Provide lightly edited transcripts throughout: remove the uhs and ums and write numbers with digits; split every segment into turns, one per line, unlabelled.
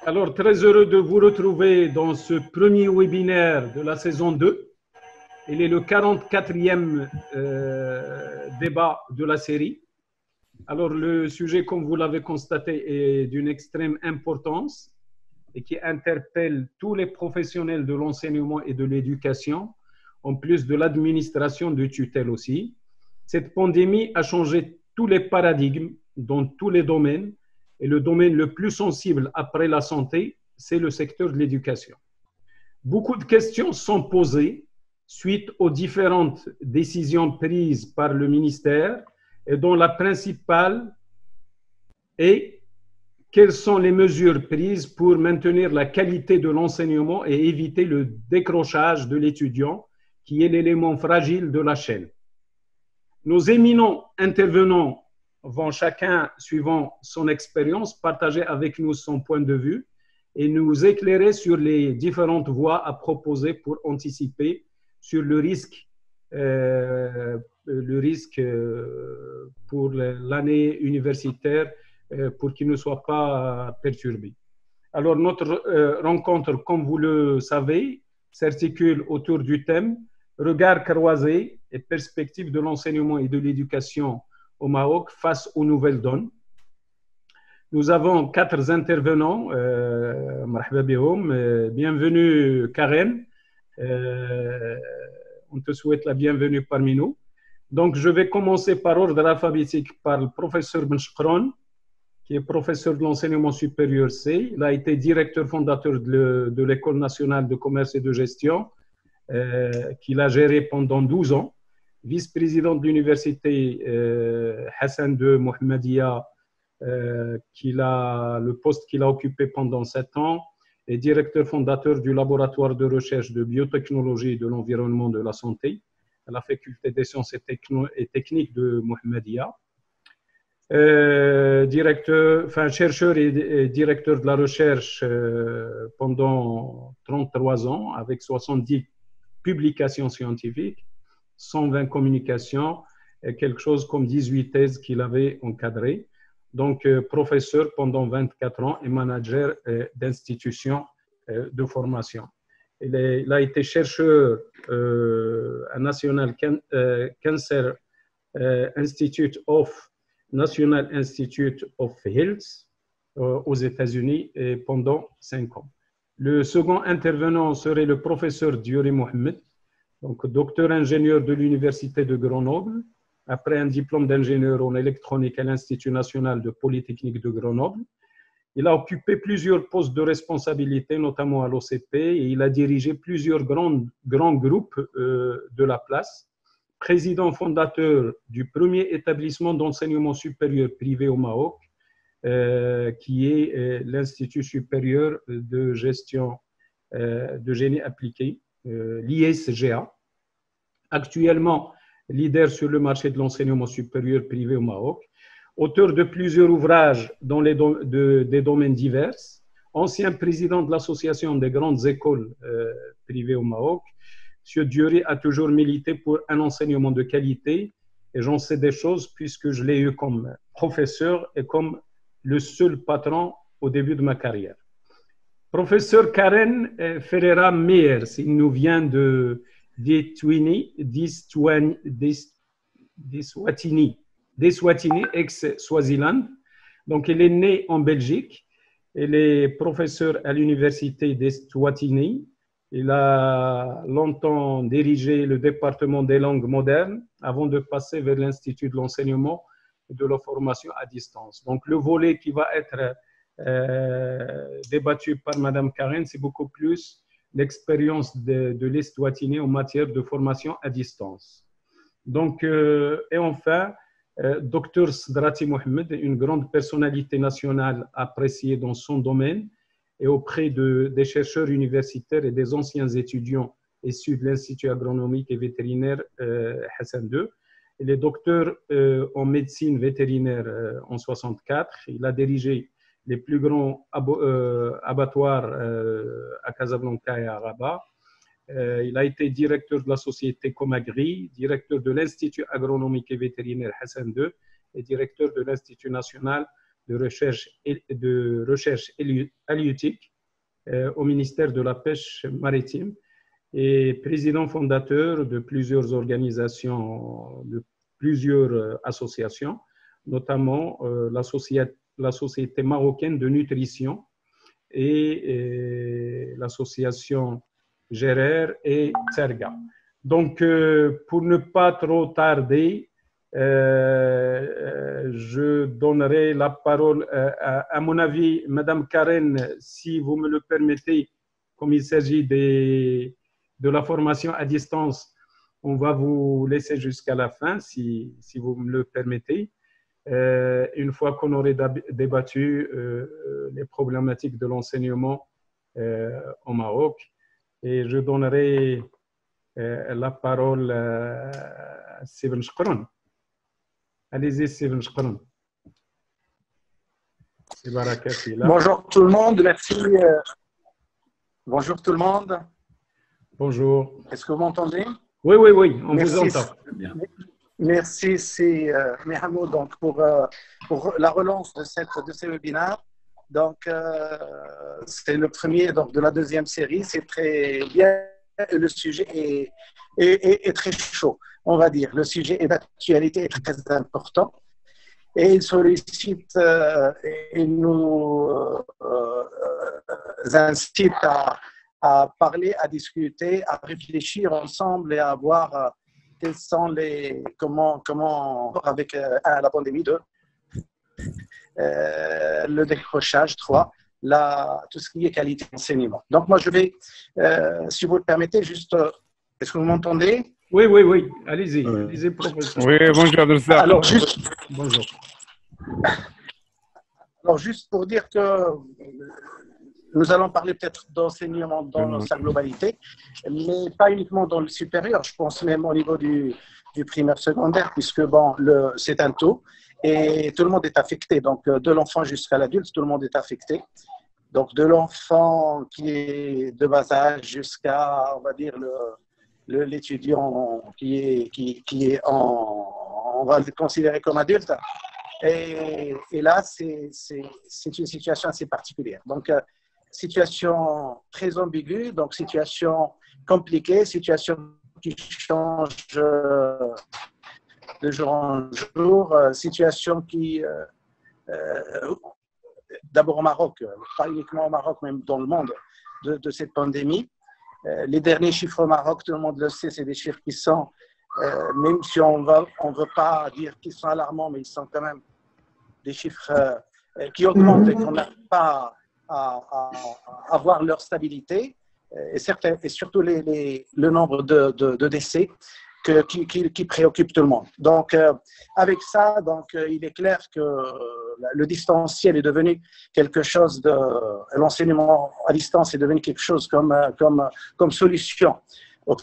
Alors, très heureux de vous retrouver dans ce premier webinaire de la saison 2. Il est le 44e débat de la série. Alors, le sujet, comme vous l'avez constaté, est d'une extrême importance et qui interpelle tous les professionnels de l'enseignement et de l'éducation, en plus de l'administration de tutelle aussi. Cette pandémie a changé tous les paradigmes dans tous les domaines, et le domaine le plus sensible après la santé, c'est le secteur de l'éducation. Beaucoup de questions sont posées suite aux différentes décisions prises par le ministère, et dont la principale est quelles sont les mesures prises pour maintenir la qualité de l'enseignement et éviter le décrochage de l'étudiant, qui est l'élément fragile de la chaîne. Nos éminents intervenants vont chacun, suivant son expérience, partager avec nous son point de vue et nous éclairer sur les différentes voies à proposer pour anticiper sur le risque pour l'année universitaire, pour qu'il ne soit pas perturbé. Alors, notre rencontre, comme vous le savez, s'articule autour du thème « Regard croisé et perspectives de l'enseignement et de l'éducation au Maroc face aux nouvelles donnes ». Nous avons 4 intervenants. Bienvenue Karen. On te souhaite la bienvenue parmi nous. Donc, je vais commencer par ordre alphabétique par le professeur Benchkron, qui est professeur de l'enseignement supérieur C. Il a été directeur fondateur de l'École nationale de commerce et de gestion, qu'il a géré pendant 12 ans, vice-président de l'université Hassan II Mohammedia, le poste qu'il a occupé pendant 7 ans, et directeur fondateur du laboratoire de recherche de biotechnologie de l'environnement de la santé à la faculté des sciences et techniques de Mohammedia. Chercheur et directeur de la recherche pendant 33 ans, avec 70 publications scientifiques, 120 communications et quelque chose comme 18 thèses qu'il avait encadrées. Donc, professeur pendant 24 ans et manager d'institutions de formation. Il a été chercheur à National Cancer National Institute of Health aux États-Unis pendant 5 ans. Le second intervenant serait le professeur Diori Mohamed, donc docteur ingénieur de l'Université de Grenoble, après un diplôme d'ingénieur en électronique à l'Institut national de Polytechnique de Grenoble. Il a occupé plusieurs postes de responsabilité, notamment à l'OCP, et il a dirigé plusieurs grands groupes de la place. Président fondateur du premier établissement d'enseignement supérieur privé au Maroc, qui est l'Institut supérieur de gestion de génie appliqué, l'ISGA. Actuellement, leader sur le marché de l'enseignement supérieur privé au Maroc, auteur de plusieurs ouvrages dans des domaines divers, ancien président de l'Association des grandes écoles privées au Maroc. M. Diori a toujours milité pour un enseignement de qualité, et j'en sais des choses puisque je l'ai eu comme professeur et comme le seul patron au début de ma carrière. Professeur Karen Ferreira Meyers, il nous vient d'Eswatini, ex-Swaziland. Donc, il est né en Belgique. Il est professeur à l'université d'Eswatini. Il a longtemps dirigé le département des langues modernes avant de passer vers l'Institut de l'enseignement et de la formation à distance. Donc, le volet qui va être débattu par Mme Karen, c'est beaucoup plus l'expérience de l'Eswatini en matière de formation à distance. Donc, et enfin, Dr Sdrati Mohamed, une grande personnalité nationale appréciée dans son domaine et auprès des chercheurs universitaires et des anciens étudiants issus de l'Institut agronomique et vétérinaire Hassan II. Il est docteur en médecine vétérinaire en 1964. Il a dirigé les plus grands abattoirs à Casablanca et à Rabat. Il a été directeur de la société Comagri, directeur de l'Institut agronomique et vétérinaire Hassan II et directeur de l'Institut national de recherche halieutique au ministère de la Pêche maritime et président fondateur de plusieurs organisations, de plusieurs associations, notamment la Société marocaine de nutrition et l'association Gerer et Tserga. Donc, pour ne pas trop tarder, je donnerai la parole à mon avis, Madame Karen, si vous me le permettez, comme il s'agit de la formation à distance, on va vous laisser jusqu'à la fin, si vous me le permettez. Une fois qu'on aurait débattu les problématiques de l'enseignement au Maroc. Et je donnerai la parole à Steven Shkron. Allez-y, Steven Shkron.
Bonjour tout le monde, merci. Bonjour tout le monde.
Bonjour.
Est-ce que vous m'entendez?
Oui, on merci. Vous entend. Bien.
Merci, c'est Mehamoud donc pour la relance de ces webinaires. Donc, c'est le premier donc, de la deuxième série. C'est très bien. Le sujet est très chaud, on va dire. Le sujet est d'actualité, est très important. Et il sollicite et nous incite à parler, à discuter, à réfléchir ensemble et à voir quels sont comment avec la pandémie 2, le décrochage 3, tout ce qui est qualité d'enseignement. Donc moi je vais, si vous le permettez, juste, est-ce que vous m'entendez?
Oui, allez-y, allez-y, professeur.
Oui, bonjour.
Alors juste,
bonjour.
Alors juste pour dire que nous allons parler peut-être d'enseignement dans sa globalité, mais pas uniquement dans le supérieur, je pense même au niveau du primaire secondaire, puisque bon, c'est un tout, et tout le monde est affecté. Donc, de l'enfant jusqu'à l'adulte, tout le monde est affecté. Donc, de l'enfant qui est de bas âge jusqu'à, on va dire, l'étudiant qui est on va le considérer comme adulte. Et là, c'est une situation assez particulière. Donc, situation très ambiguë, donc situation compliquée, situation qui change de jour en jour, situation qui, d'abord au Maroc, pas uniquement au Maroc, même dans le monde, de cette pandémie. Les derniers chiffres au Maroc, tout le monde le sait, c'est des chiffres qui sont, même si on ne veut pas dire qu'ils sont alarmants, mais ils sont quand même des chiffres qui augmentent et qu'on n'arrive pas à avoir leur stabilité, et surtout le nombre de décès qui préoccupe tout le monde. Donc, avec ça, donc, il est clair que le distanciel est devenu quelque chose l'enseignement à distance est devenu quelque chose comme solution au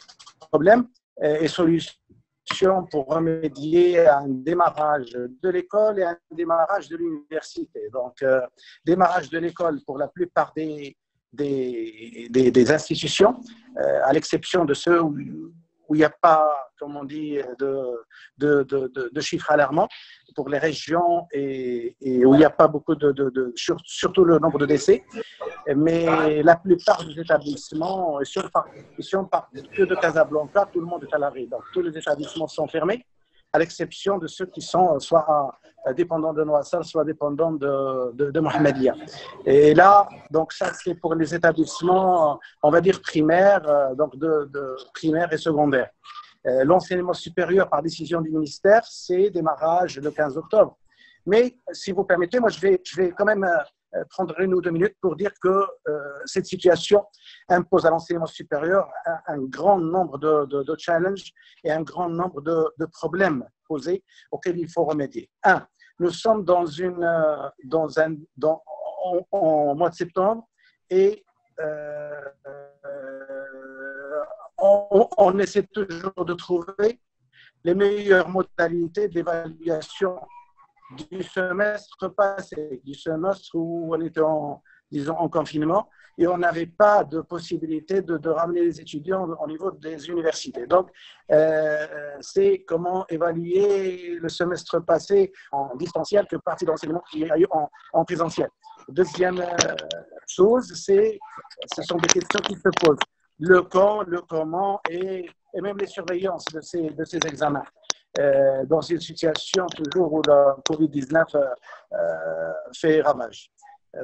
problème et solution pour remédier à un démarrage de l'école et à un démarrage de l'université. Donc, démarrage de l'école pour la plupart des institutions, à l'exception de ceux où il n'y a pas, comme on dit, de chiffres alarmants pour les régions et où il n'y a pas beaucoup surtout le nombre de décès. Mais la plupart des établissements, si on parle que de Casablanca, tout le monde est à l'arrêt. Donc, tous les établissements sont fermés, à l'exception de ceux qui sont soit dépendants de Noassar, soit dépendants de Mohammedia. Et là, donc ça, c'est pour les établissements, on va dire primaires, donc de primaire et secondaire. L'enseignement supérieur, par décision du ministère, c'est démarrage le 15 octobre. Mais si vous permettez, moi, je vais quand même prendre 1 ou 2 minutes pour dire que cette situation impose à l'enseignement supérieur un grand nombre de challenges et un grand nombre de problèmes posés auxquels il faut remédier. Nous sommes en mois de septembre et on essaie toujours de trouver les meilleures modalités d'évaluation du semestre passé, du semestre où on était disons, en confinement, et on n'avait pas de possibilité de ramener les étudiants au niveau des universités. Donc, c'est comment évaluer le semestre passé en distanciel que partie d'enseignement qu'il y a eu en présentiel. Deuxième chose, ce sont des questions qui se posent. Le quand, le comment et même les surveillances de ces examens. Dans une situation toujours où le Covid-19 fait ravage.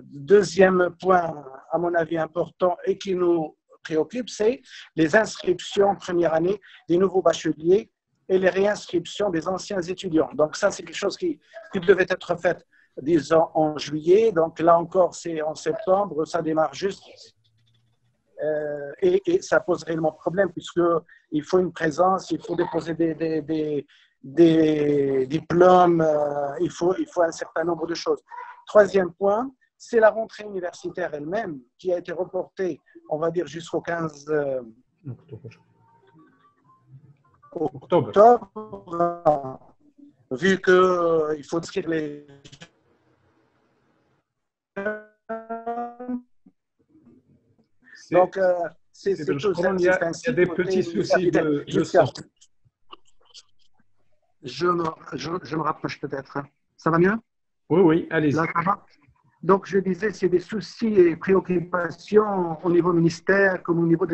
Deuxième point, à mon avis, important et qui nous préoccupe, c'est les inscriptions en première année des nouveaux bacheliers et les réinscriptions des anciens étudiants. Donc ça, c'est quelque chose qui devait être fait, disons, en juillet. Donc là encore, c'est en septembre, ça démarre juste. Et ça pose réellement problème puisqu'il faut une présence, il faut déposer des diplômes, il faut un certain nombre de choses. Troisième point, c'est la rentrée universitaire elle-même qui a été reportée, on va dire, jusqu'au 15 octobre, vu qu'il faut inscrire les... Donc, c'est tout ça.
Il y a des petits soucis de son.
Je me rapproche peut-être. Ça va mieux?
Oui, oui, allez-y.
Là, ça va? Donc, je disais, c'est des soucis et préoccupations au niveau ministère comme au niveau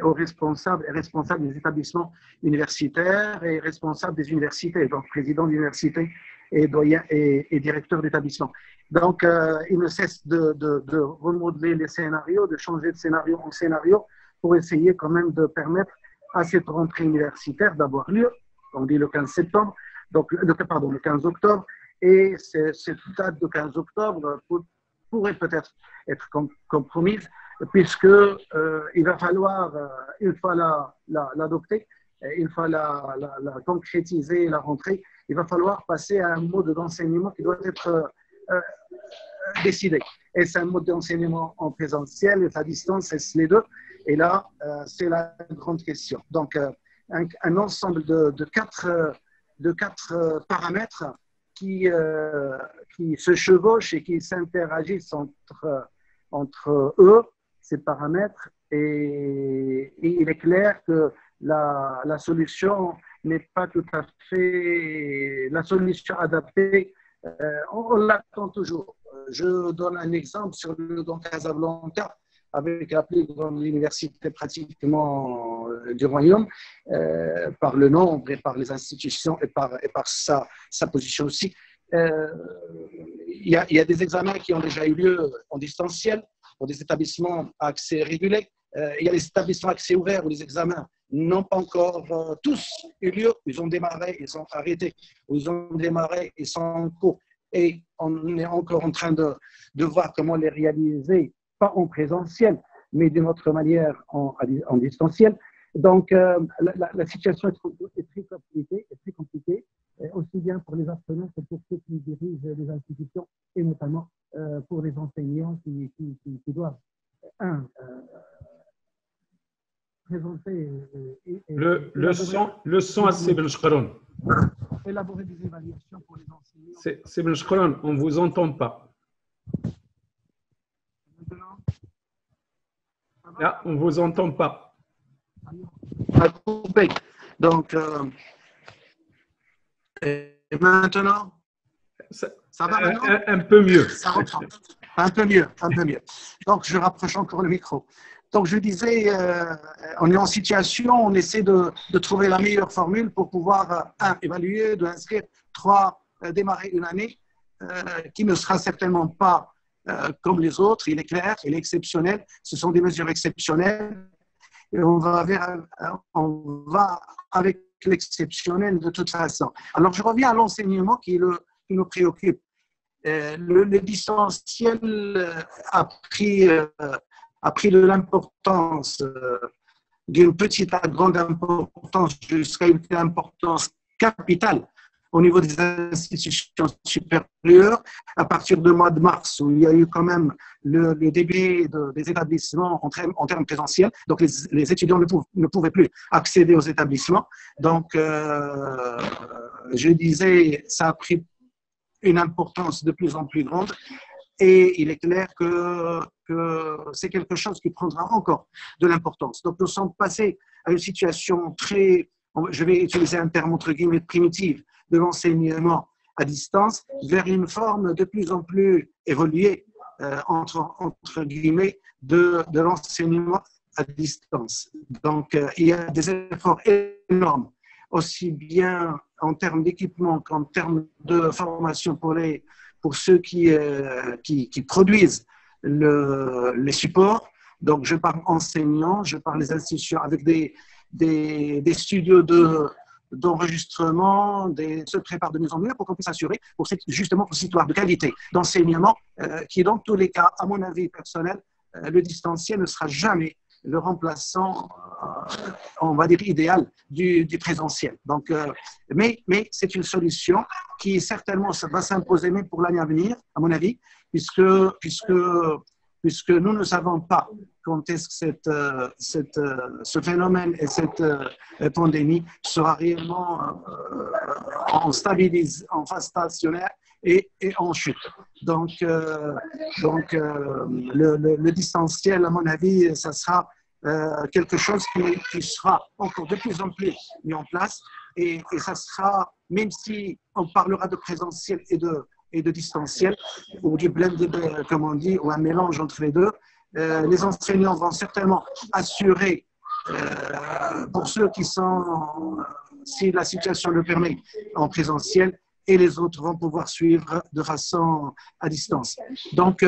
aux responsables et responsables des établissements universitaires et responsables des universités, donc président d'université et doyen et directeur d'établissement. Donc, ils ne cessent de remodeler les scénarios, de changer de scénario en scénario pour essayer quand même de permettre à cette rentrée universitaire d'avoir lieu. On dit le 15 septembre, donc le 15 octobre. Et cette date de 15 octobre pourrait peut-être être compromise, puisqu'il va falloir, une fois l'adopter, une fois la concrétiser, la rentrée, il va falloir passer à un mode d'enseignement qui doit être décidé. Et c'est un mode d'enseignement en présentiel, et à distance, c'est les deux. Et là, c'est la grande question. Donc, un ensemble de quatre paramètres qui se chevauchent et qui s'interagissent entre eux, ces paramètres, et il est clair que la solution n'est pas tout à fait la solution adaptée. On l'attend toujours. Je donne un exemple sur le Don Casablanca, avec la plus grande université pratiquement du royaume, par le nombre et par les institutions et par sa position aussi. Il y a des examens qui ont déjà eu lieu en distanciel pour des établissements à accès régulé. Il y a des établissements à accès ouvert où les examens n'ont pas encore tous eu lieu. Ils ont démarré, ils sont arrêtés. Ils ont démarré, ils sont en cours. Et on est encore en train de voir comment les réaliser, pas en présentiel, mais d'une autre manière en distanciel. Donc, la situation est très compliquée, aussi bien pour les apprenants que pour ceux qui dirigent les institutions, et notamment pour les enseignants qui doivent, présenter
le son assez bien.
Élaborer des évaluations pour les enseignants.
C'est bien, on ne vous entend pas.
Maintenant,
là, on ne vous entend pas.
Donc, et maintenant, ça va maintenant?
Un peu mieux.
Ça reprend. Un peu mieux. Donc, je rapproche encore le micro. Donc, je disais, on est en situation, on essaie de trouver la meilleure formule pour pouvoir, évaluer, inscrire, 3, démarrer une année qui ne sera certainement pas comme les autres. Il est clair, il est exceptionnel. Ce sont des mesures exceptionnelles. Et on va avec l'exceptionnel de toute façon. Alors, je reviens à l'enseignement qui nous préoccupe. Le distanciel a pris de l'importance, d'une petite à grande importance jusqu'à une importance capitale au niveau des institutions supérieures à partir du mois de mars, où il y a eu quand même le début des établissements en termes présentiels. Donc, les étudiants ne pouvaient plus accéder aux établissements. Donc, je disais, ça a pris une importance de plus en plus grande. et il est clair que c'est quelque chose qui prendra encore de l'importance. Donc, nous sommes passés à une situation très, je vais utiliser un terme entre guillemets primitive, de l'enseignement à distance vers une forme de plus en plus évoluée, entre guillemets, de l'enseignement à distance. Donc, il y a des efforts énormes, aussi bien en termes d'équipement qu'en termes de formation pour ceux qui produisent les supports. Donc, je parle enseignants, je parle des institutions avec des studios d'enregistrement, se préparent de mieux en mieux pour qu'on puisse assurer justement pour cette histoire de qualité d'enseignement qui, dans tous les cas, à mon avis personnel, le distanciel ne sera jamais le remplaçant, on va dire, idéal du présentiel. Donc, mais c'est une solution qui certainement va s'imposer même pour l'année à venir, à mon avis, puisque nous ne savons pas quand est-ce que ce phénomène et cette pandémie sera réellement en phase stationnaire et en chute. Donc le distanciel, à mon avis, ça sera quelque chose qui sera encore de plus en plus mis en place et ça sera, même si on parlera de présentiel et de distanciel, ou du blended, comme on dit, ou un mélange entre les deux, les enseignants vont certainement assurer, pour ceux qui sont, si la situation le permet, en présentiel, et les autres vont pouvoir suivre de façon à distance. Donc,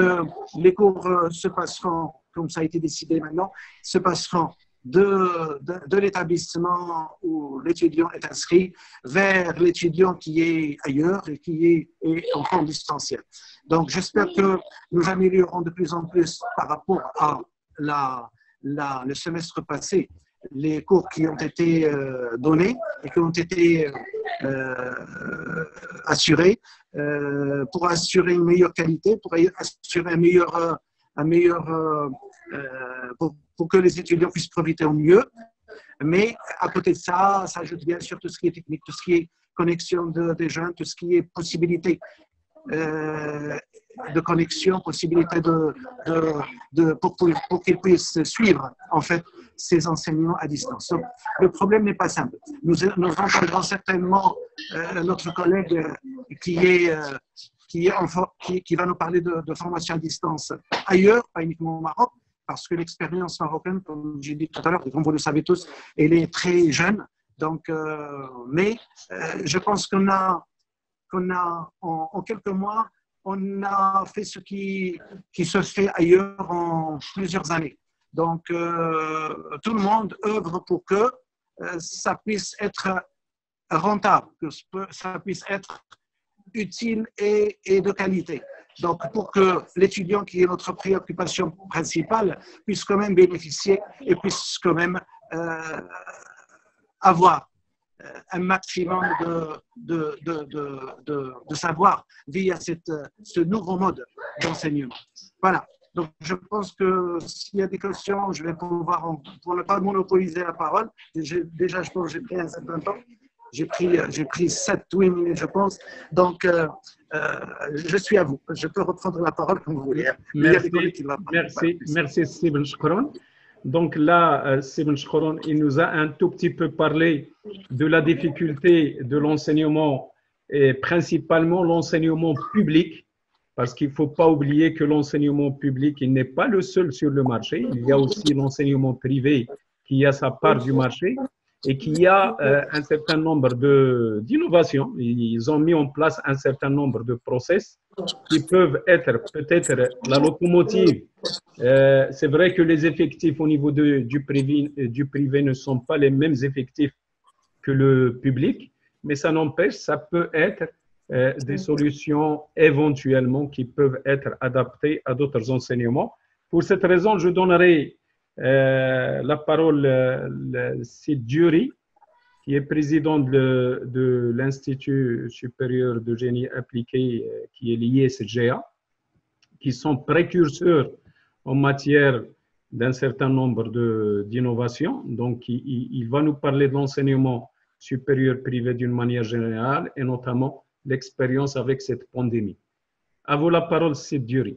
les cours se passeront, comme ça a été décidé maintenant, se passeront de l'établissement où l'étudiant est inscrit vers l'étudiant qui est ailleurs et qui est en forme distancielle. Donc, j'espère que nous améliorons de plus en plus par rapport à le semestre passé, les cours qui ont été donnés et qui ont été assurés pour assurer une meilleure qualité, pour assurer pour que les étudiants puissent profiter au mieux. Mais à côté de ça, ça ajoute bien sûr tout ce qui est technique, tout ce qui est connexion des jeunes, tout ce qui est possibilité de connexion, possibilité pour qu'ils puissent suivre en fait ces enseignements à distance. Donc, le problème n'est pas simple. Nous entendrons certainement notre collègue qui va nous parler de formation à distance ailleurs, pas uniquement au Maroc, parce que l'expérience marocaine, comme j'ai dit tout à l'heure, comme vous le savez tous, elle est très jeune. Donc, mais je pense qu'on a en quelques mois, on a fait ce qui se fait ailleurs en plusieurs années. Donc, tout le monde œuvre pour que ça puisse être rentable, que ça puisse être utile et de qualité. Donc, pour que l'étudiant, qui est notre préoccupation principale, puisse quand même bénéficier et puisse quand même avoir un maximum de savoir via ce nouveau mode d'enseignement. Voilà. Donc, je pense que s'il y a des questions, je vais pouvoir, pour ne pas monopoliser la parole, déjà, je pense que j'ai pris un certain temps. J'ai pris 7-8 minutes, je pense. Donc, je suis à vous. Je peux reprendre la parole comme vous voulez.
Merci, Steven Shkron. Donc là, Steven Shkron, il nous a un tout petit peu parlé de la difficulté de l'enseignement, et principalement l'enseignement public, parce qu'il ne faut pas oublier que l'enseignement public, il n'est pas le seul sur le marché. Il y a aussi l'enseignement privé qui a sa part du marché et qui a un certain nombre d'innovations. Ils ont mis en place un certain nombre de process qui peuvent être peut-être la locomotive. C'est vrai que les effectifs au niveau du privé ne sont pas les mêmes effectifs que le public, mais ça n'empêche, ça peut être des solutions éventuellement qui peuvent être adaptées à d'autres enseignements. Pour cette raison, je donnerai la parole à Sid Djouri, qui est président de l'Institut supérieur de génie appliqué, qui est l'ISGA, qui sont précurseurs en matière d'un certain nombre d'innovations. Donc, il va nous parler de l'enseignement supérieur privé d'une manière générale et notamment l'expérience avec cette pandémie. À vous la parole, Sid Duri.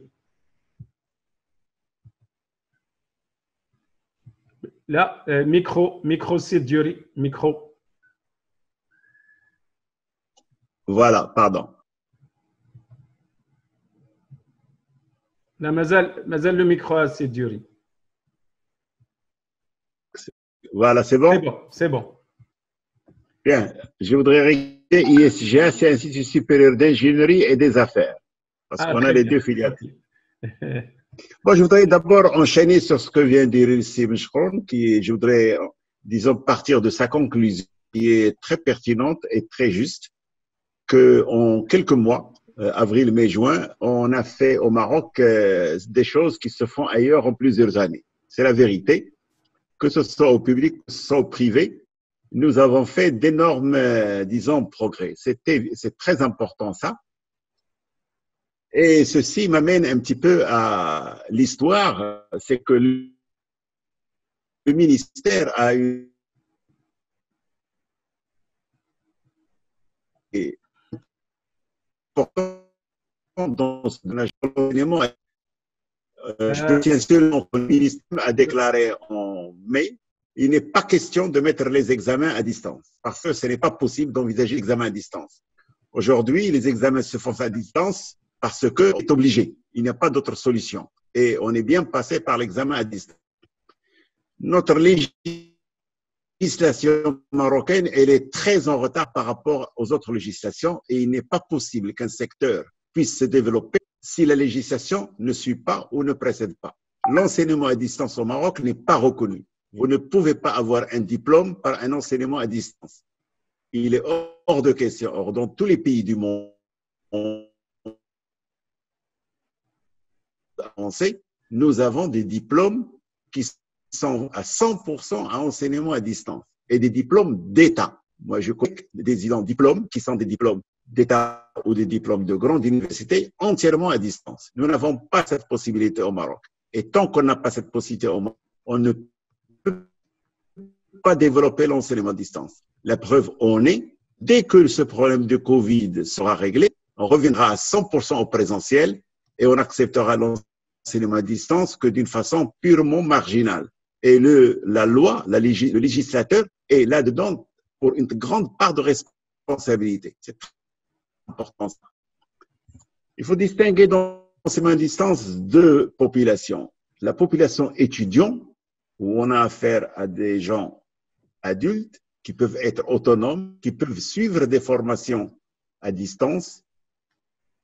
Là, micro, Sid Duri, micro.
Voilà, pardon.
Là, مازال le micro à Sid Duri.
Voilà, c'est bon?
C'est bon.
Bien, je voudrais régler ISGA, c'est Institut supérieur d'ingénierie et des affaires, parce qu'on a les deux filiales. Bon, je voudrais d'abord enchaîner sur ce que vient de dire Stephen Schorn, je voudrais, disons, partir de sa conclusion, qui est très pertinente et très juste, qu'en quelques mois, avril, mai, juin, on a fait au Maroc des choses qui se font ailleurs en plusieurs années. C'est la vérité, que ce soit au public, que ce soit au privé. Nous avons fait d'énormes, disons, progrès. C'est très important, ça. Et ceci m'amène un petit peu à l'histoire. C'est que le ministère a eu dans l'enseignement. Je tiens seulement que le ministère a déclaré en mai, il n'est pas question de mettre les examens à distance, parce que ce n'est pas possible d'envisager l'examen à distance. Aujourd'hui, les examens se font à distance parce que c'est obligé. Il n'y a pas d'autre solution. Et on est bien passé par l'examen à distance. Notre législation marocaine, elle est très en retard par rapport aux autres législations et il n'est pas possible qu'un secteur puisse se développer si la législation ne suit pas ou ne précède pas. L'enseignement à distance au Maroc n'est pas reconnu. Vous ne pouvez pas avoir un diplôme par un enseignement à distance. Il est hors de question. Or, dans tous les pays du monde avancé, nous avons des diplômes qui sont à 100% à enseignement à distance et des diplômes d'État. Moi, je connais des diplômes qui sont des diplômes d'État ou des diplômes de grande université entièrement à distance. Nous n'avons pas cette possibilité au Maroc. Et tant qu'on n'a pas cette possibilité au Maroc, on ne peut pas développer l'enseignement à distance. La preuve en est, dès que ce problème de Covid sera réglé, on reviendra à 100% au présentiel et on acceptera l'enseignement à distance que d'une façon purement marginale. Et la loi, le législateur est là-dedans pour une grande part de responsabilité. C'est très important. Il faut distinguer dans l'enseignement à distance deux populations. La population étudiante, où on a affaire à des gens adultes qui peuvent être autonomes, qui peuvent suivre des formations à distance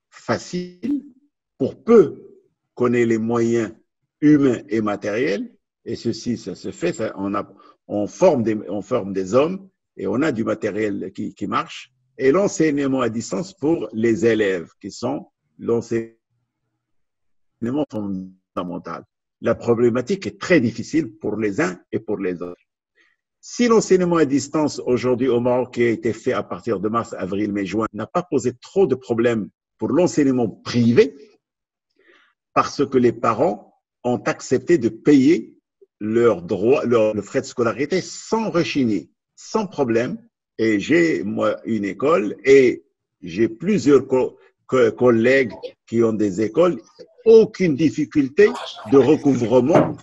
faciles, pour peu qu'on ait les moyens humains et matériels. Et ceci, ça se fait, on forme des hommes et on a du matériel qui marche. Et l'enseignement à distance pour les élèves, qui sont l'enseignement fondamental. La problématique est très difficile pour les uns et pour les autres. Si l'enseignement à distance aujourd'hui au Maroc, qui a été fait à partir de mars, avril, mai, juin, n'a pas posé trop de problèmes pour l'enseignement privé, parce que les parents ont accepté de payer leurs droits, leurs frais de scolarité sans rechigner, sans problème. Et j'ai, moi, une école et j'ai plusieurs collègues qui ont des écoles, aucune difficulté de recouvrement.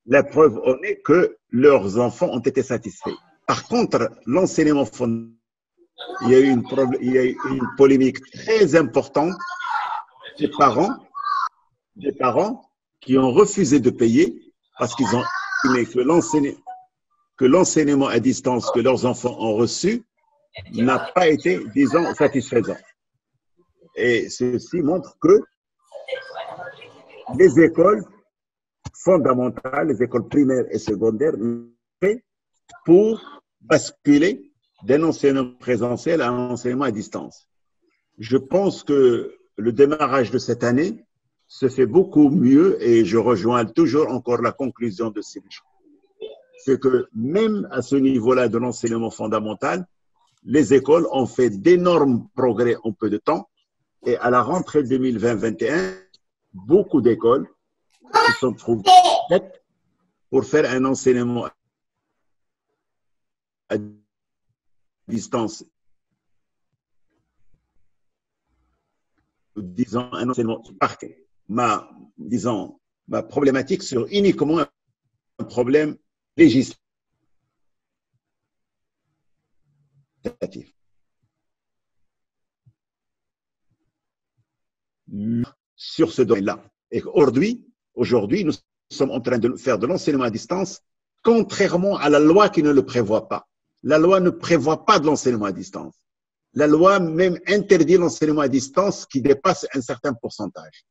La preuve en est que leurs enfants ont été satisfaits. Par contre, l'enseignement fondamental, il y a eu une polémique très importante des parents qui ont refusé de payer parce qu'ils ont estimé que l'enseignement à distance que leurs enfants ont reçu n'a pas été, disons, satisfaisant. Et ceci montre que les écoles fondamentales, les écoles primaires et secondaires, pour basculer d'un enseignement présentiel à un enseignement à distance. Je pense que le démarrage de cette année se fait beaucoup mieux et je rejoins toujours encore la conclusion de ces choses. C'est que même à ce niveau-là de l'enseignement fondamental, les écoles ont fait d'énormes progrès en peu de temps et à la rentrée 2020-2021, beaucoup d'écoles se sont trouvées prêtes pour faire un enseignement à distance disons, un enseignement parquet. Disons, ma problématique sur uniquement un problème législatif. Sur ce domaine-là. Et aujourd'hui, nous sommes en train de faire de l'enseignement à distance, contrairement à la loi qui ne le prévoit pas. La loi ne prévoit pas de l'enseignement à distance. La loi même interdit l'enseignement à distance qui dépasse un certain pourcentage.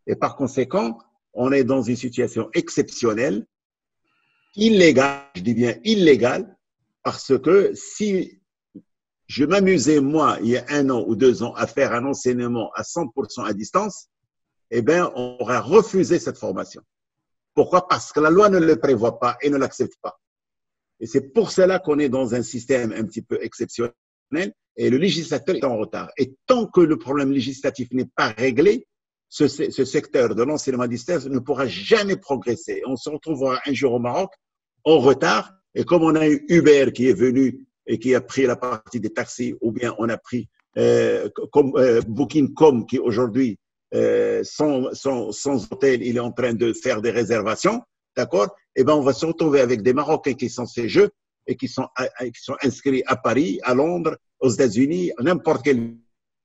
Et par conséquent, on est dans une situation exceptionnelle, illégale, je dis bien illégale, parce que si je m'amusais, moi, il y a 1 an ou 2 ans, à faire un enseignement à 100% à distance, eh bien, on aurait refusé cette formation. Pourquoi? Parce que la loi ne le prévoit pas et ne l'accepte pas. Et c'est pour cela qu'on est dans un système un petit peu exceptionnel et le législateur est en retard. Et tant que le problème législatif n'est pas réglé, ce secteur de l'enseignement à distance ne pourra jamais progresser. On se retrouvera un jour au Maroc en retard. Et comme on a eu Uber qui est venu et qui a pris la partie des taxis, ou bien on a pris Booking.com qui aujourd'hui, sans hôtel, il est en train de faire des réservations, d'accord? Eh bien, on va se retrouver avec des Marocains qui sont ces jeux et qui sont inscrits à Paris, à Londres, aux États-Unis, n'importe quel,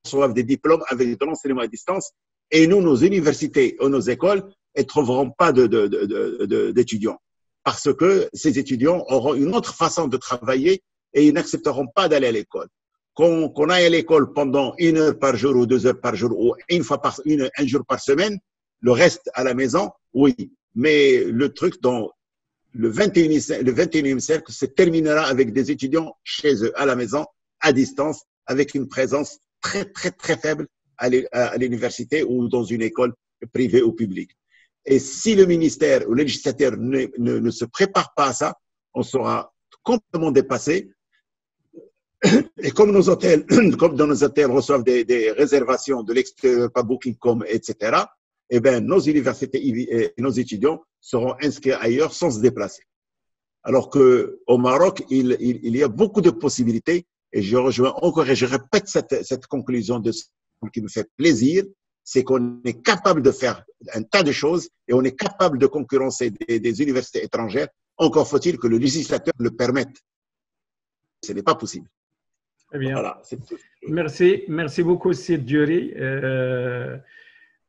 reçoivent des diplômes avec de l'enseignement à distance. Et nous, nos universités ou nos écoles, ne trouveront pas d'étudiants. Parce que ces étudiants auront une autre façon de travailler et ils n'accepteront pas d'aller à l'école. Qu'on aille à l'école pendant 1 heure par jour ou 2 heures par jour ou un jour par semaine, le reste à la maison, oui. Mais le truc dans le 21e siècle se terminera avec des étudiants chez eux, à la maison, à distance, avec une présence très, très, très faible à l'université ou dans une école privée ou publique. Et si le ministère ou le législateur ne se prépare pas à ça, on sera complètement dépassé. Et comme nos hôtels, comme dans nos hôtels reçoivent des réservations de l'extérieur par Booking.com, etc., eh bien, nos universités et nos étudiants seront inscrits ailleurs sans se déplacer. Alors qu'au Maroc, il y a beaucoup de possibilités et je rejoins encore et je répète cette conclusion qui me fait plaisir, c'est qu'on est capable de faire un tas de choses et on est capable de concurrencer des universités étrangères. Encore faut-il que le législateur le permette. Ce n'est pas possible.
Très bien.
Voilà,
merci beaucoup, Sid Diori.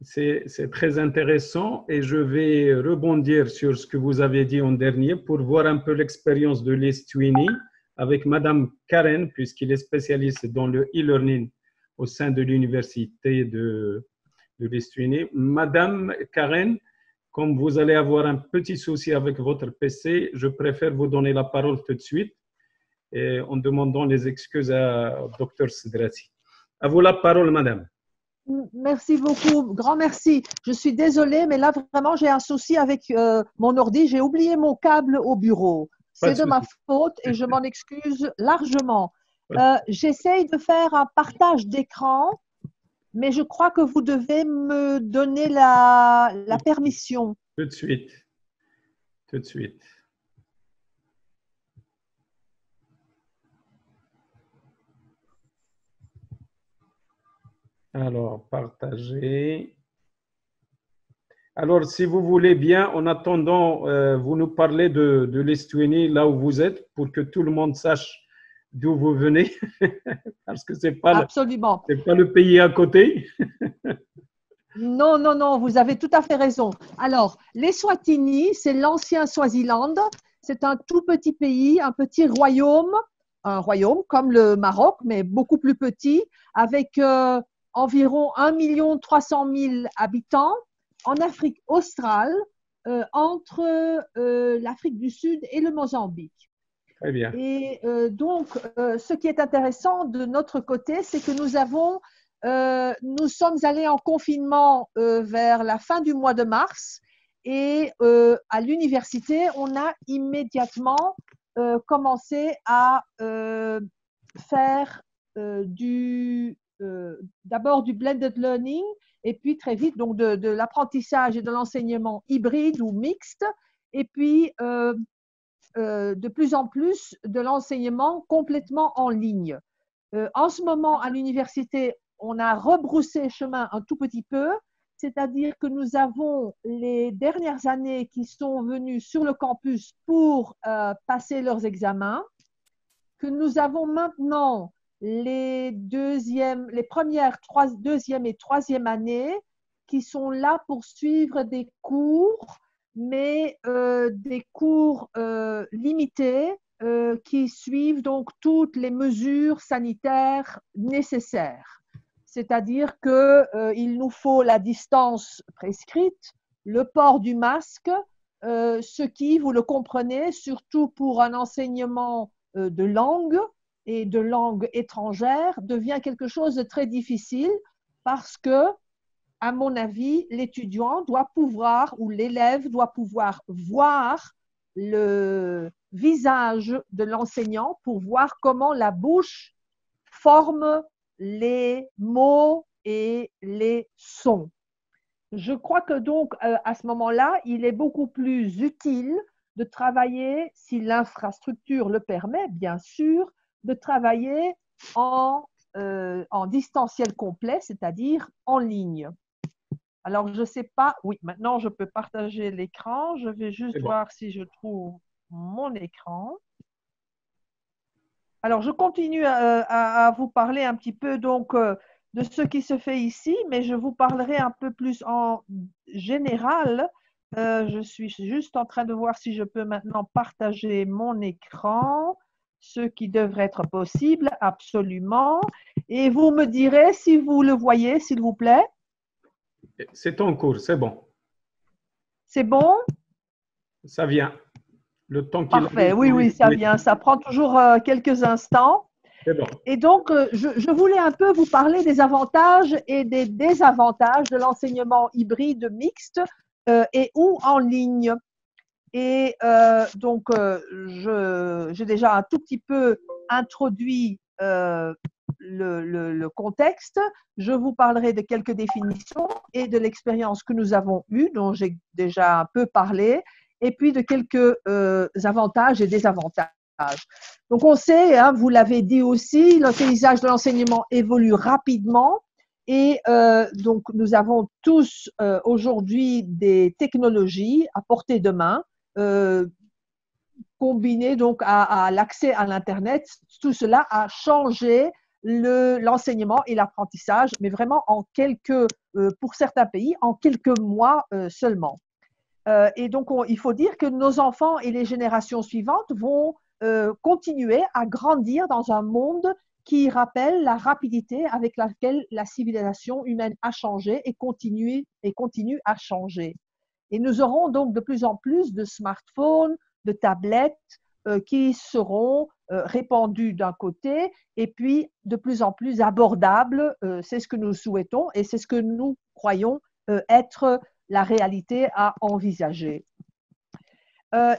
C'est très intéressant et je vais rebondir sur ce que vous avez dit en dernier pour voir un peu l'expérience de l'Estwini avec Madame Karen, puisqu'il est spécialiste dans le e-learning au sein de l'université de l'Estwini. Madame Karen, comme vous allez avoir un petit souci avec votre PC, je préfère vous donner la parole tout de suite et en demandant les excuses au Dr Sidrati. À vous la parole, Madame.
Merci beaucoup, grand merci. Je suis désolée, mais là vraiment j'ai un souci avec mon ordi. J'ai oublié mon câble au bureau. C'est de ma faute et je m'en excuse largement. J'essaye de faire un partage d'écran, mais je crois que vous devez me donner la permission.
Tout de suite. Tout de suite. Alors, partager. Alors, si vous voulez bien, en attendant, vous nous parlez de l'Estwini, là où vous êtes, pour que tout le monde sache d'où vous venez, parce que ce n'est pas, pas le pays à côté.
Non, non, non, vous avez tout à fait raison. Alors, l'Eswatini, c'est l'ancien Swaziland. C'est un tout petit pays, un petit royaume, un royaume comme le Maroc, mais beaucoup plus petit, avec environ 1 300 000 habitants en Afrique australe, entre l'Afrique du Sud et le Mozambique.
Très bien.
Et donc, ce qui est intéressant de notre côté, c'est que nous sommes allés en confinement vers la fin du mois de mars et à l'université, on a immédiatement commencé à faire d'abord du blended learning et puis très vite donc de l'apprentissage et de l'enseignement hybride ou mixte et puis de plus en plus de l'enseignement complètement en ligne. En ce moment, à l'université, on a rebroussé chemin un tout petit peu, c'est-à-dire que nous avons les dernières années qui sont venues sur le campus pour passer leurs examens, que nous avons maintenant les premières, deuxième et troisième années qui sont là pour suivre des cours, mais des cours limités qui suivent donc toutes les mesures sanitaires nécessaires. C'est-à-dire qu'il nous faut la distance prescrite, le port du masque, ce qui, vous le comprenez, surtout pour un enseignement de langue et de langue étrangère, devient quelque chose de très difficile parce que, à mon avis, l'étudiant doit pouvoir ou l'élève doit pouvoir voir le visage de l'enseignant pour voir comment la bouche forme les mots et les sons. Je crois que donc, à ce moment-là, il est beaucoup plus utile de travailler, si l'infrastructure le permet, bien sûr, de travailler en distanciel complet, c'est-à-dire en ligne. Alors, je ne sais pas, oui, maintenant je peux partager l'écran. Je vais juste voir si je trouve mon écran. Alors, je continue à vous parler un petit peu donc de ce qui se fait ici, mais je vous parlerai un peu plus en général. Je suis juste en train de voir si je peux maintenant partager mon écran, ce qui devrait être possible, absolument. Et vous me direz si vous le voyez, s'il vous plaît.
C'est en cours, c'est bon.
C'est bon?
Ça vient. Le temps qu'il
Parfait, oui, ça vient. Ça prend toujours quelques instants.
C'est bon.
Et donc, je voulais un peu vous parler des avantages et des désavantages de l'enseignement hybride mixte et ou en ligne. Et donc, j'ai déjà un tout petit peu introduit le contexte. Je vous parlerai de quelques définitions et de l'expérience que nous avons eue, dont j'ai déjà un peu parlé, et puis de quelques avantages et désavantages. Donc, on sait, hein, vous l'avez dit aussi, le paysage de l'enseignement évolue rapidement et donc nous avons tous aujourd'hui des technologies à portée de main combinées donc à l'accès à l'Internet. Tout cela a changé l'enseignement et l'apprentissage, mais vraiment en pour certains pays, en quelques mois seulement. Et donc, il faut dire que nos enfants et les générations suivantes vont continuer à grandir dans un monde qui rappelle la rapidité avec laquelle la civilisation humaine a changé et continue à changer. Et nous aurons donc de plus en plus de smartphones, de tablettes qui seront répandus d'un côté et puis de plus en plus abordables. C'est ce que nous souhaitons et c'est ce que nous croyons être la réalité à envisager.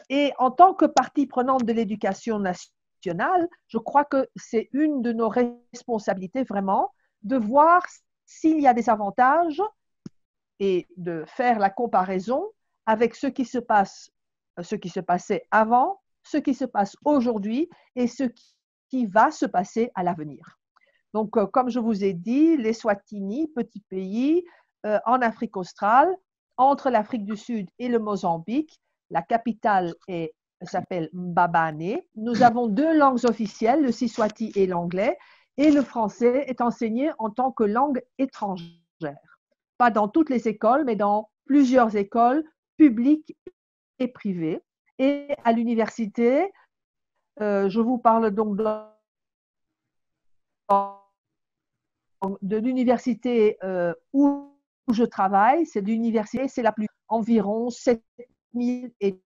Et en tant que partie prenante de l'éducation nationale, je crois que c'est une de nos responsabilités vraiment de voir s'il y a des avantages et de faire la comparaison avec ce qui se passait avant, ce qui se passe aujourd'hui et ce qui va se passer à l'avenir. Donc, comme je vous ai dit, l'Eswatini, petit pays en Afrique australe, entre l'Afrique du Sud et le Mozambique. La capitale s'appelle Mbabane. Nous avons 2 langues officielles, le Siswati et l'anglais, et le français est enseigné en tant que langue étrangère. Pas dans toutes les écoles, mais dans plusieurs écoles publiques et privées. Et à l'université, je vous parle donc de l'université où je travaille, c'est l'université, c'est la plus environ 7000 étudiants.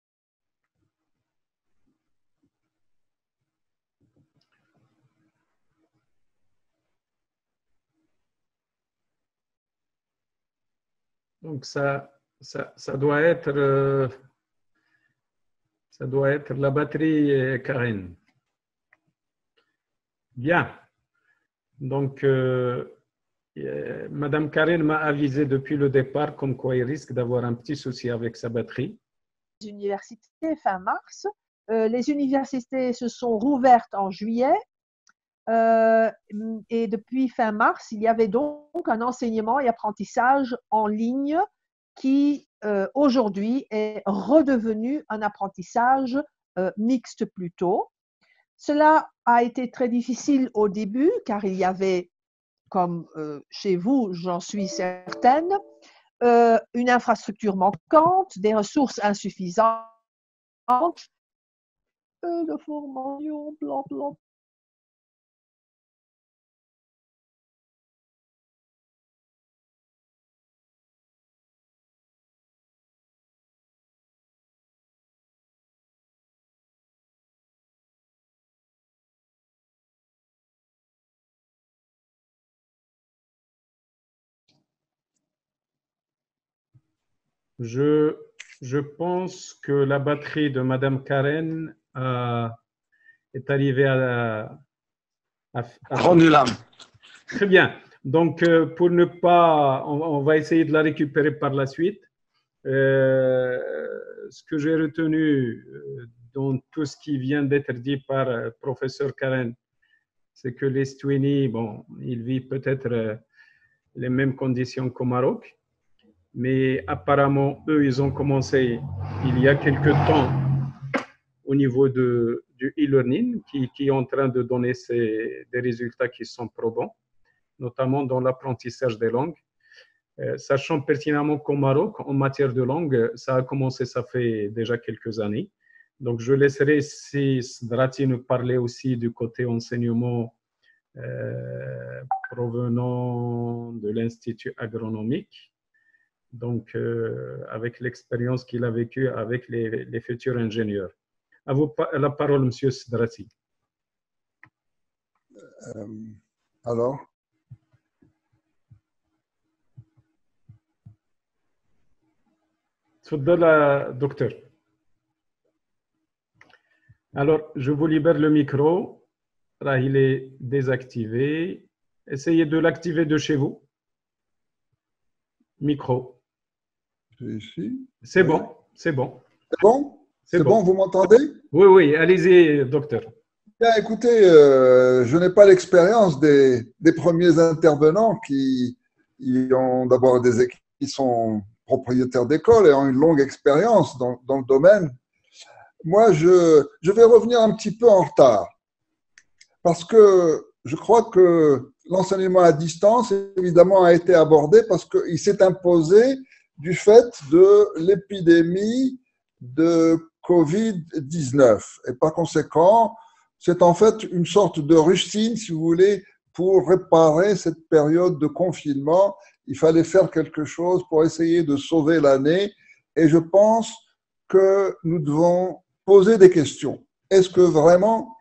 Donc ça doit être la batterie, Karine. Bien. Donc Madame Karine m'a avisé depuis le départ comme quoi il risque d'avoir un petit souci avec sa batterie.
Les universités fin mars. Les universités se sont rouvertes en juillet. Et depuis fin mars, il y avait donc un enseignement et apprentissage en ligne qui aujourd'hui est redevenu un apprentissage mixte plutôt. Cela a été très difficile au début car il y avait, comme chez vous, j'en suis certaine, une infrastructure manquante, des ressources insuffisantes, de formation, bla bla.
Je pense que la batterie de Madame Karen est arrivée à
Rendu l'âme.
Très bien. Donc, pour ne pas, on va essayer de la récupérer par la suite. Ce que j'ai retenu dans tout ce qui vient d'être dit par professeur Karen, c'est que les Stouini, bon, ils vivent peut-être les mêmes conditions qu'au Maroc, mais apparemment, eux, ils ont commencé il y a quelque temps au niveau du e-learning qui est en train de donner des résultats qui sont probants, notamment dans l'apprentissage des langues. Sachant pertinemment qu'au Maroc, en matière de langue, ça a commencé, ça fait déjà quelques années. Donc, je laisserai si Sdrati nous parlait aussi du côté enseignement provenant de l'Institut agronomique. Donc, avec l'expérience qu'il a vécue avec les futurs ingénieurs. À vous la parole, Monsieur Sdrati.
Alors,
تفضل docteur. Alors, je vous libère le micro. Là, il est désactivé. Essayez de l'activer de chez vous. Micro.
c'est ici.
C'est bon, c'est bon.
C'est bon? C'est bon, vous m'entendez?
Oui, oui, allez-y, docteur.
Bien, écoutez, je n'ai pas l'expérience des premiers intervenants qui ont d'abord qui sont propriétaires d'école et ont une longue expérience dans le domaine. Moi, je vais revenir un petit peu en retard parce que je crois que l'enseignement à distance, évidemment, a été abordé parce qu'il s'est imposé du fait de l'épidémie de Covid-19. Et par conséquent, c'est en fait une sorte de rustine, si vous voulez, pour réparer cette période de confinement. Il fallait faire quelque chose pour essayer de sauver l'année. Et je pense que nous devons poser des questions. Est-ce que vraiment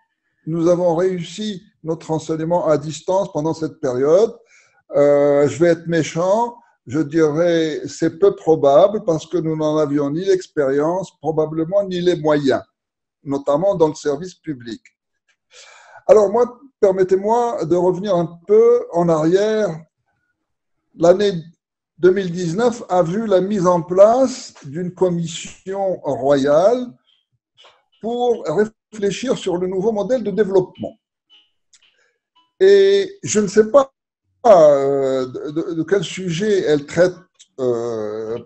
nous avons réussi notre enseignement à distance pendant cette période? Je vais être méchant, je dirais c'est peu probable parce que nous n'en avions ni l'expérience, probablement ni les moyens, notamment dans le service public. Alors moi, permettez-moi de revenir un peu en arrière. L'année 2019 a vu la mise en place d'une commission royale pour réfléchir sur le nouveau modèle de développement. Et je ne sais pas de quel sujet elle traite,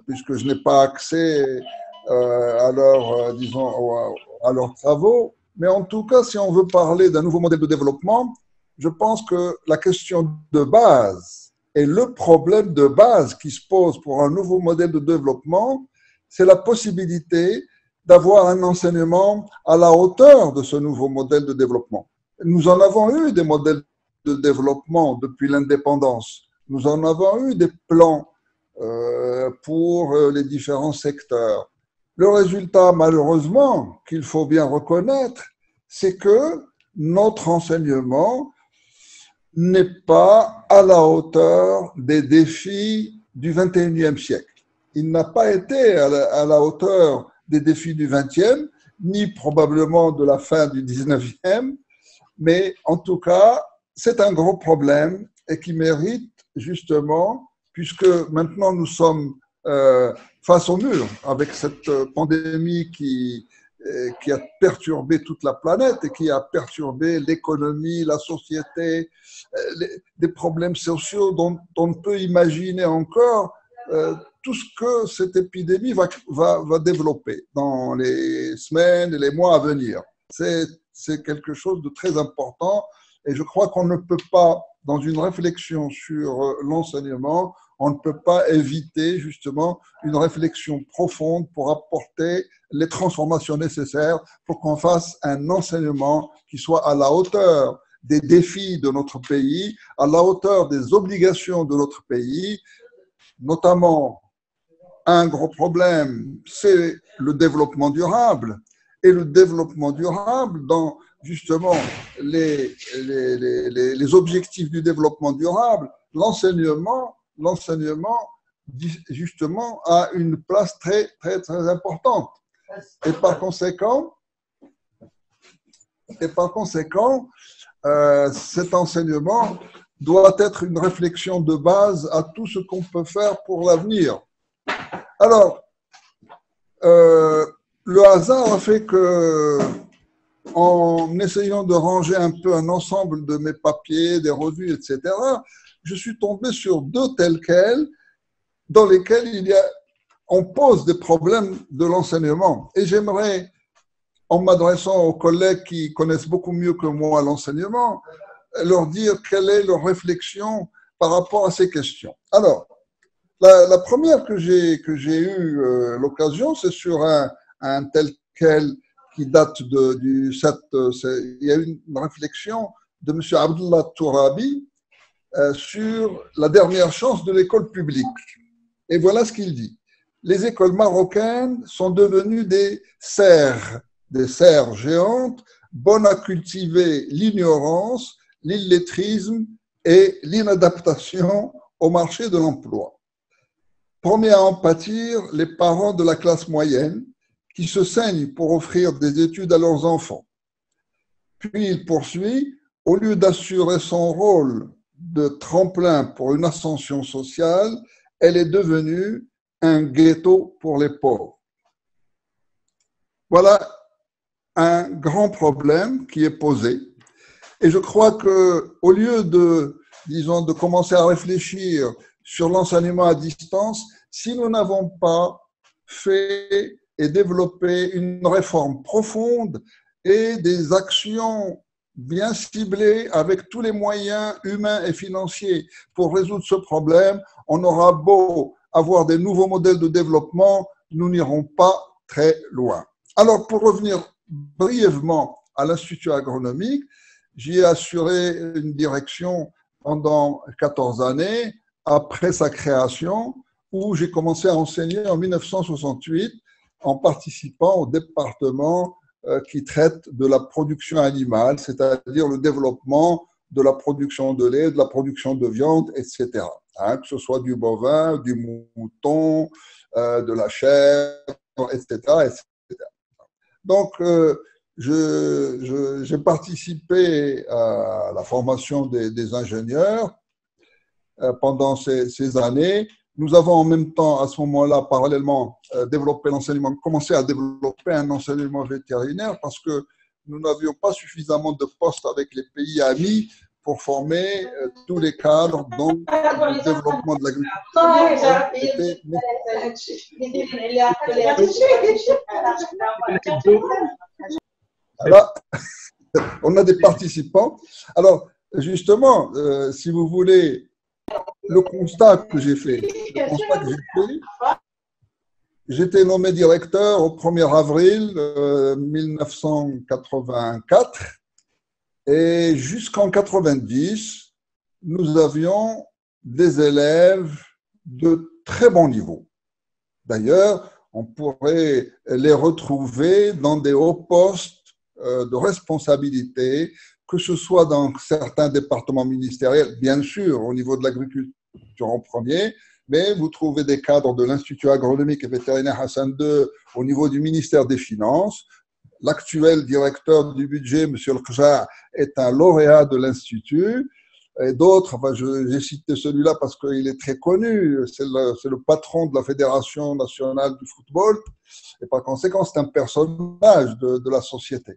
puisque je n'ai pas accès à leurs travaux, mais en tout cas, si on veut parler d'un nouveau modèle de développement, je pense que la question de base et le problème de base qui se pose pour un nouveau modèle de développement, c'est la possibilité d'avoir un enseignement à la hauteur de ce nouveau modèle de développement. Nous en avons eu des modèles de développement depuis l'indépendance. Nous en avons eu des plans pour les différents secteurs. Le résultat, malheureusement, qu'il faut bien reconnaître, c'est que notre enseignement n'est pas à la hauteur des défis du XXIe siècle. Il n'a pas été à la hauteur des défis du XXe, ni probablement de la fin du XIXe, mais en tout cas, c'est un gros problème et qui mérite justement, puisque maintenant nous sommes face au mur avec cette pandémie qui qui a perturbé toute la planète et qui a perturbé l'économie, la société, des problèmes sociaux dont on peut imaginer encore tout ce que cette épidémie va développer dans les semaines et les mois à venir. C'est quelque chose de très important et je crois qu'on ne peut pas, dans une réflexion sur l'enseignement, on ne peut pas éviter justement une réflexion profonde pour apporter les transformations nécessaires pour qu'on fasse un enseignement qui soit à la hauteur des défis de notre pays, à la hauteur des obligations de notre pays, notamment un gros problème, c'est le développement durable. Et le développement durable, dans justement les objectifs du développement durable, l'enseignement justement a une place très, très, très importante. Et par conséquent, cet enseignement doit être une réflexion de base à tout ce qu'on peut faire pour l'avenir. Alors, le hasard a fait que, en essayant de ranger un peu un ensemble de mes papiers, des revues, etc., je suis tombé sur deux tels quels, dans lesquels on pose des problèmes de l'enseignement. Et j'aimerais, en m'adressant aux collègues qui connaissent beaucoup mieux que moi l'enseignement, leur dire quelle est leur réflexion par rapport à ces questions. Alors, la première que j'ai eu l'occasion, c'est sur un tel quel qui date du 7. Il y a eu une réflexion de M. Abdullah Tourabi sur la dernière chance de l'école publique. Et voilà ce qu'il dit. Les écoles marocaines sont devenues des serres géantes, bonnes à cultiver l'ignorance, l'illettrisme et l'inadaptation au marché de l'emploi. Premier à en pâtir, les parents de la classe moyenne qui se saignent pour offrir des études à leurs enfants. Puis il poursuit, au lieu d'assurer son rôle de tremplin pour une ascension sociale, elle est devenue un ghetto pour les pauvres. Voilà un grand problème qui est posé. Et je crois qu'au lieu de commencer à réfléchir sur l'enseignement à distance, si nous n'avons pas fait et développé une réforme profonde et des actions bien ciblées avec tous les moyens humains et financiers pour résoudre ce problème, on aura beau avoir des nouveaux modèles de développement, nous n'irons pas très loin. Alors, pour revenir brièvement à l'Institut agronomique, j'y ai assuré une direction pendant 14 années après sa création, où j'ai commencé à enseigner en 1968 en participant au département qui traite de la production animale, c'est-à-dire le développement de la production de lait, de la production de viande, etc. Que ce soit du bovin, du mouton, de la chèvre, etc. etc. Donc, j'ai participé à la formation des ingénieurs pendant ces années. Nous avons en même temps, à ce moment-là, parallèlement, développé l'enseignement, commencé à développer un enseignement vétérinaire parce que nous n'avions pas suffisamment de postes avec les pays amis pour former tous les cadres dont le développement de l'agriculture. Alors, on a des participants. Alors, justement, si vous voulez, le constat que j'ai fait, j'étais nommé directeur au 1er avril 1984 et jusqu'en 90, nous avions des élèves de très bon niveau. D'ailleurs, on pourrait les retrouver dans des hauts postes de responsabilité, que ce soit dans certains départements ministériels, bien sûr, au niveau de l'agriculture en premier, mais vous trouvez des cadres de l'Institut agronomique et vétérinaire Hassan II au niveau du ministère des Finances. L'actuel directeur du budget, M. El-Khja, est un lauréat de l'Institut. et d'autres. Enfin, j'ai cité celui-là parce qu'il est très connu. C'est le patron de la Fédération nationale du football. Et par conséquent, c'est un personnage de la société.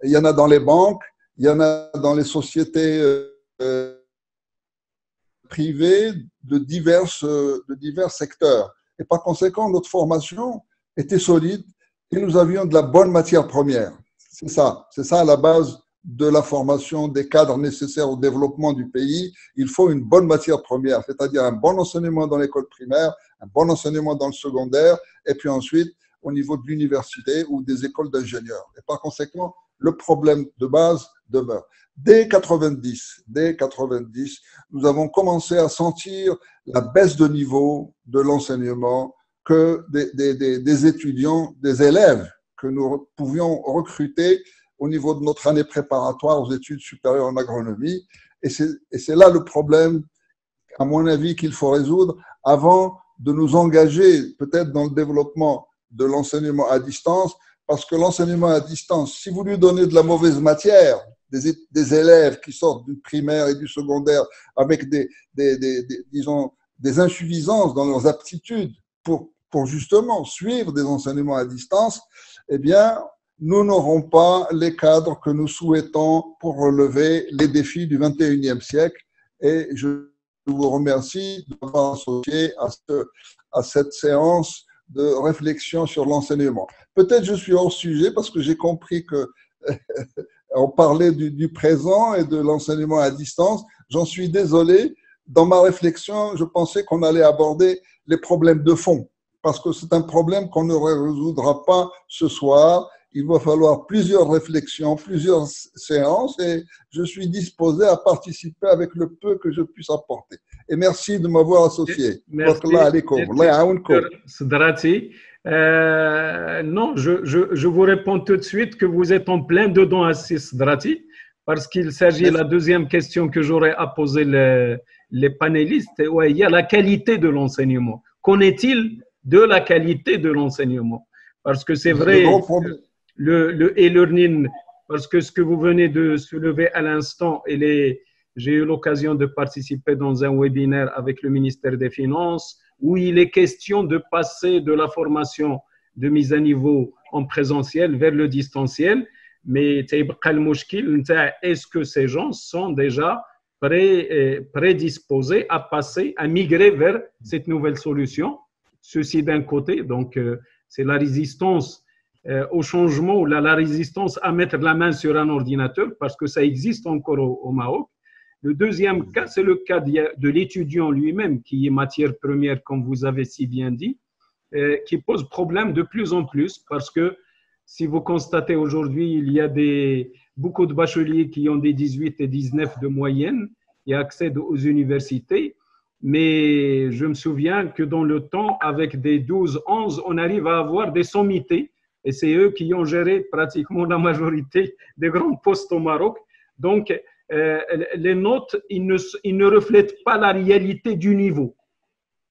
Et il y en a dans les banques, il y en a dans les sociétés privées de divers secteurs. Et par conséquent, notre formation était solide et nous avions de la bonne matière première. C'est ça à la base de la formation des cadres nécessaires au développement du pays. Il faut une bonne matière première, c'est-à-dire un bon enseignement dans l'école primaire, un bon enseignement dans le secondaire, et puis ensuite au niveau de l'université ou des écoles d'ingénieurs. Et par conséquent, le problème de base demeure. Dès 90, nous avons commencé à sentir la baisse de niveau de l'enseignement que des étudiants, des élèves que nous pouvions recruter au niveau de notre année préparatoire aux études supérieures en agronomie. Et c'est là le problème, à mon avis, qu'il faut résoudre avant de nous engager peut-être dans le développement de l'enseignement à distance, parce que l'enseignement à distance, si vous lui donnez de la mauvaise matière, des élèves qui sortent du primaire et du secondaire avec disons, des insuffisances dans leurs aptitudes pour justement suivre des enseignements à distance, eh bien, nous n'aurons pas les cadres que nous souhaitons pour relever les défis du 21e siècle. Et je vous remercie de m'avoir associé à cette séance de réflexion sur l'enseignement. Peut-être je suis hors sujet parce que j'ai compris que on parlait du présent et de l'enseignement à distance. J'en suis désolé. Dans ma réflexion, je pensais qu'on allait aborder les problèmes de fond parce que c'est un problème qu'on ne résoudra pas ce soir. Il va falloir plusieurs réflexions, plusieurs séances et je suis disposé à participer avec le peu que je puisse apporter. Et merci de m'avoir associé.
Merci. Sdrati. Non, je vous réponds tout de suite que vous êtes en plein dedans à Sdrati parce qu'il s'agit de la deuxième question que j'aurais à poser les panélistes. Ouais, il y a la qualité de l'enseignement. Qu'en est-il de la qualité de l'enseignement? Parce que c'est vrai, le e-learning, parce que ce que vous venez de soulever à l'instant, j'ai eu l'occasion de participer dans un webinaire avec le ministère des Finances où il est question de passer de la formation de mise à niveau en présentiel vers le distanciel. Mais est-ce que ces gens sont déjà prédisposés à passer, à migrer vers cette nouvelle solution? Ceci d'un côté, donc c'est la résistance au changement ou la résistance à mettre la main sur un ordinateur parce que ça existe encore au Maroc. Le deuxième cas, c'est le cas de l'étudiant lui-même qui est matière première, comme vous avez si bien dit, qui pose problème de plus en plus parce que si vous constatez aujourd'hui, il y a beaucoup de bacheliers qui ont des 18 et 19 de moyenne et accèdent aux universités. Mais je me souviens que dans le temps, avec des 12, 11, on arrive à avoir des sommités et c'est eux qui ont géré pratiquement la majorité des grands postes au Maroc. Donc, les notes, ils ne reflètent pas la réalité du niveau.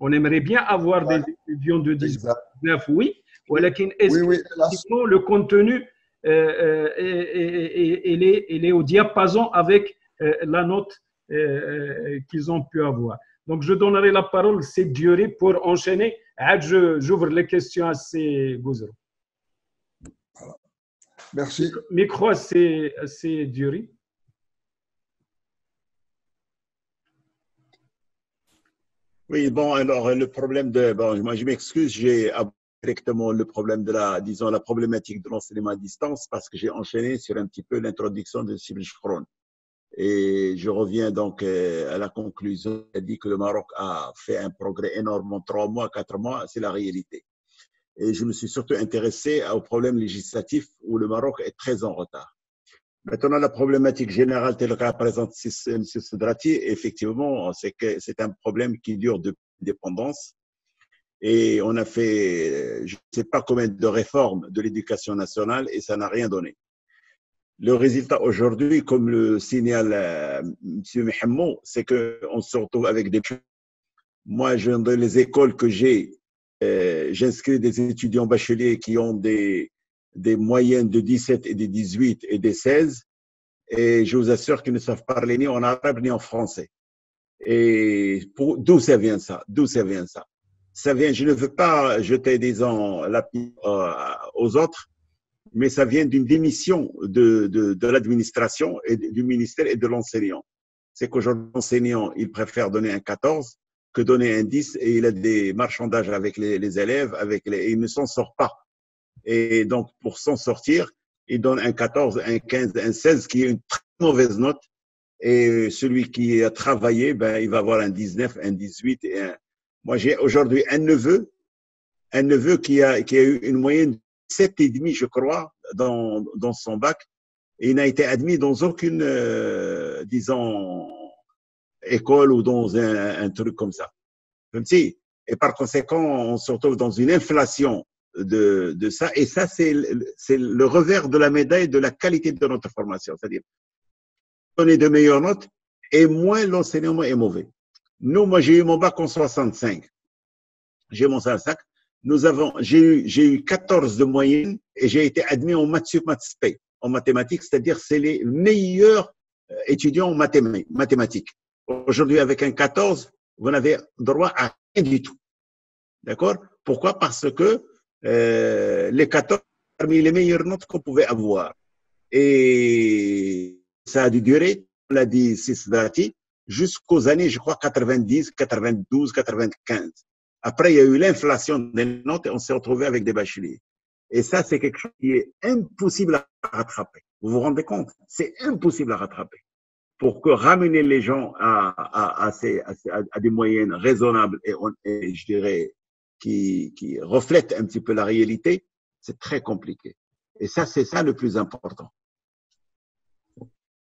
On aimerait bien avoir des étudiants de 19, oui, mais est-ce que le contenu il est au diapason avec la note qu'ils ont pu avoir? Donc, je donnerai la parole à Sid Diori pour enchaîner. J'ouvre les questions à ces Gouzero.
Merci.
Micro à ces Diori.
Oui, bon, alors le problème moi je m'excuse, j'ai directement le problème de la problématique de l'enseignement à distance parce que j'ai enchaîné sur un petit peu l'introduction de Sibyl Chkron. Et je reviens donc à la conclusion. Elle dit que le Maroc a fait un progrès énorme en 3 mois, 4 mois, c'est la réalité. Et je me suis surtout intéressé au problème législatif où le Maroc est très en retard. Maintenant, la problématique générale telle qu'a présenté M. Sdrati, effectivement, c'est que c'est un problème qui dure depuis l'indépendance. Et on a fait, je ne sais pas combien de réformes de l'éducation nationale et ça n'a rien donné. Le résultat aujourd'hui, comme le signale M. Mohamed, c'est qu'on se retrouve avec des... Moi, dans les écoles que j'inscris des étudiants bacheliers qui ont des moyennes de 17 et des 18 et des 16. Et je vous assure qu'ils ne savent parler ni en arabe ni en français. Et d'où ça vient ça? D'où ça vient ça? Ça vient, je ne veux pas jeter, disons, la pierre aux autres, mais ça vient d'une démission de l'administration et du ministère et de l'enseignant. C'est qu'aujourd'hui, l'enseignant, il préfère donner un 14 que donner un 10 et il a des marchandages avec les élèves, et il ne s'en sort pas. Et donc, pour s'en sortir, il donne un 14, un 15, un 16, qui est une très mauvaise note. Et celui qui a travaillé, ben, il va avoir un 19, un 18. Moi, j'ai aujourd'hui un neveu qui a eu une moyenne de 7,5, je crois, dans son bac. Et il n'a été admis dans aucune, disons, école ou dans un truc comme ça. Et par conséquent, on se retrouve dans une inflation de ça. Et ça, c'est le revers de la médaille de la qualité de notre formation. C'est-à-dire, donner de meilleures notes et moins l'enseignement est mauvais. Moi, j'ai eu mon bac en 65. J'ai mon 65. J'ai eu 14 de moyenne et j'ai été admis en maths sup, maths spé, en mathématiques, c'est-à-dire c'est les meilleurs étudiants en mathématiques. Aujourd'hui, avec un 14, vous n'avez droit à rien du tout. D'accord? Pourquoi? Parce que les 14 parmi les meilleures notes qu'on pouvait avoir. Et ça a dû durer, on l'a dit Sisdrati, jusqu'aux années, je crois, 90, 92, 95. Après, il y a eu l'inflation des notes et on s'est retrouvé avec des bacheliers. Et ça, c'est quelque chose qui est impossible à rattraper. Vous vous rendez compte? C'est impossible à rattraper. Pour que ramener les gens à des moyennes raisonnables et je dirais, qui reflètent un petit peu la réalité, c'est très compliqué. Et ça, c'est ça le plus important.